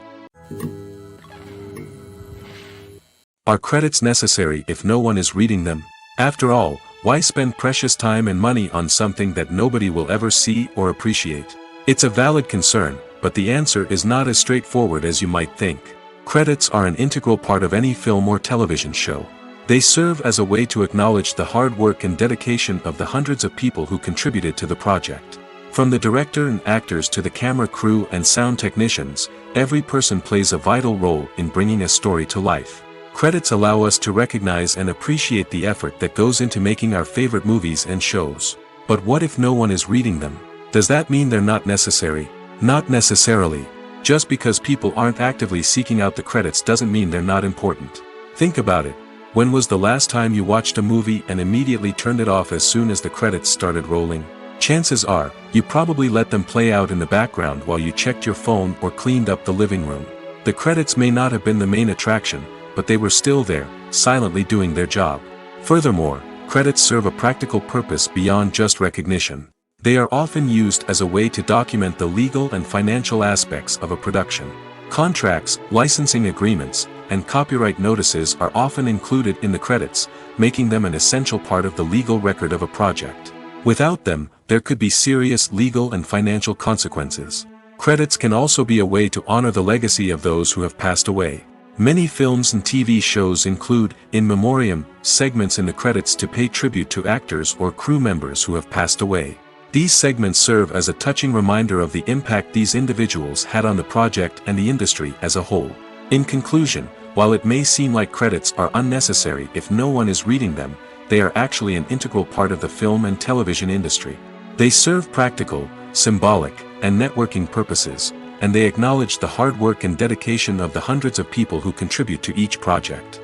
Are credits necessary if no one is reading them? After all, why spend precious time and money on something that nobody will ever see or appreciate? It's a valid concern, but the answer is not as straightforward as you might think. Credits are an integral part of any film or television show. They serve as a way to acknowledge the hard work and dedication of the hundreds of people who contributed to the project. From the director and actors to the camera crew and sound technicians, every person plays a vital role in bringing a story to life. Credits allow us to recognize and appreciate the effort that goes into making our favorite movies and shows. But what if no one is reading them? Does that mean they're not necessary? Not necessarily. Just because people aren't actively seeking out the credits doesn't mean they're not important. Think about it. When was the last time you watched a movie and immediately turned it off as soon as the credits started rolling? Chances are, you probably let them play out in the background while you checked your phone or cleaned up the living room. The credits may not have been the main attraction, but they were still there, silently doing their job. Furthermore, credits serve a practical purpose beyond just recognition. They are often used as a way to document the legal and financial aspects of a production. Contracts, licensing agreements, and copyright notices are often included in the credits, making them an essential part of the legal record of a project. Without them, there could be serious legal and financial consequences. Credits can also be a way to honor the legacy of those who have passed away. Many films and TV shows include, in memoriam, segments in the credits to pay tribute to actors or crew members who have passed away. These segments serve as a touching reminder of the impact these individuals had on the project and the industry as a whole. In conclusion, while it may seem like credits are unnecessary if no one is reading them, they are actually an integral part of the film and television industry. They serve practical, symbolic, and networking purposes, and they acknowledge the hard work and dedication of the hundreds of people who contribute to each project.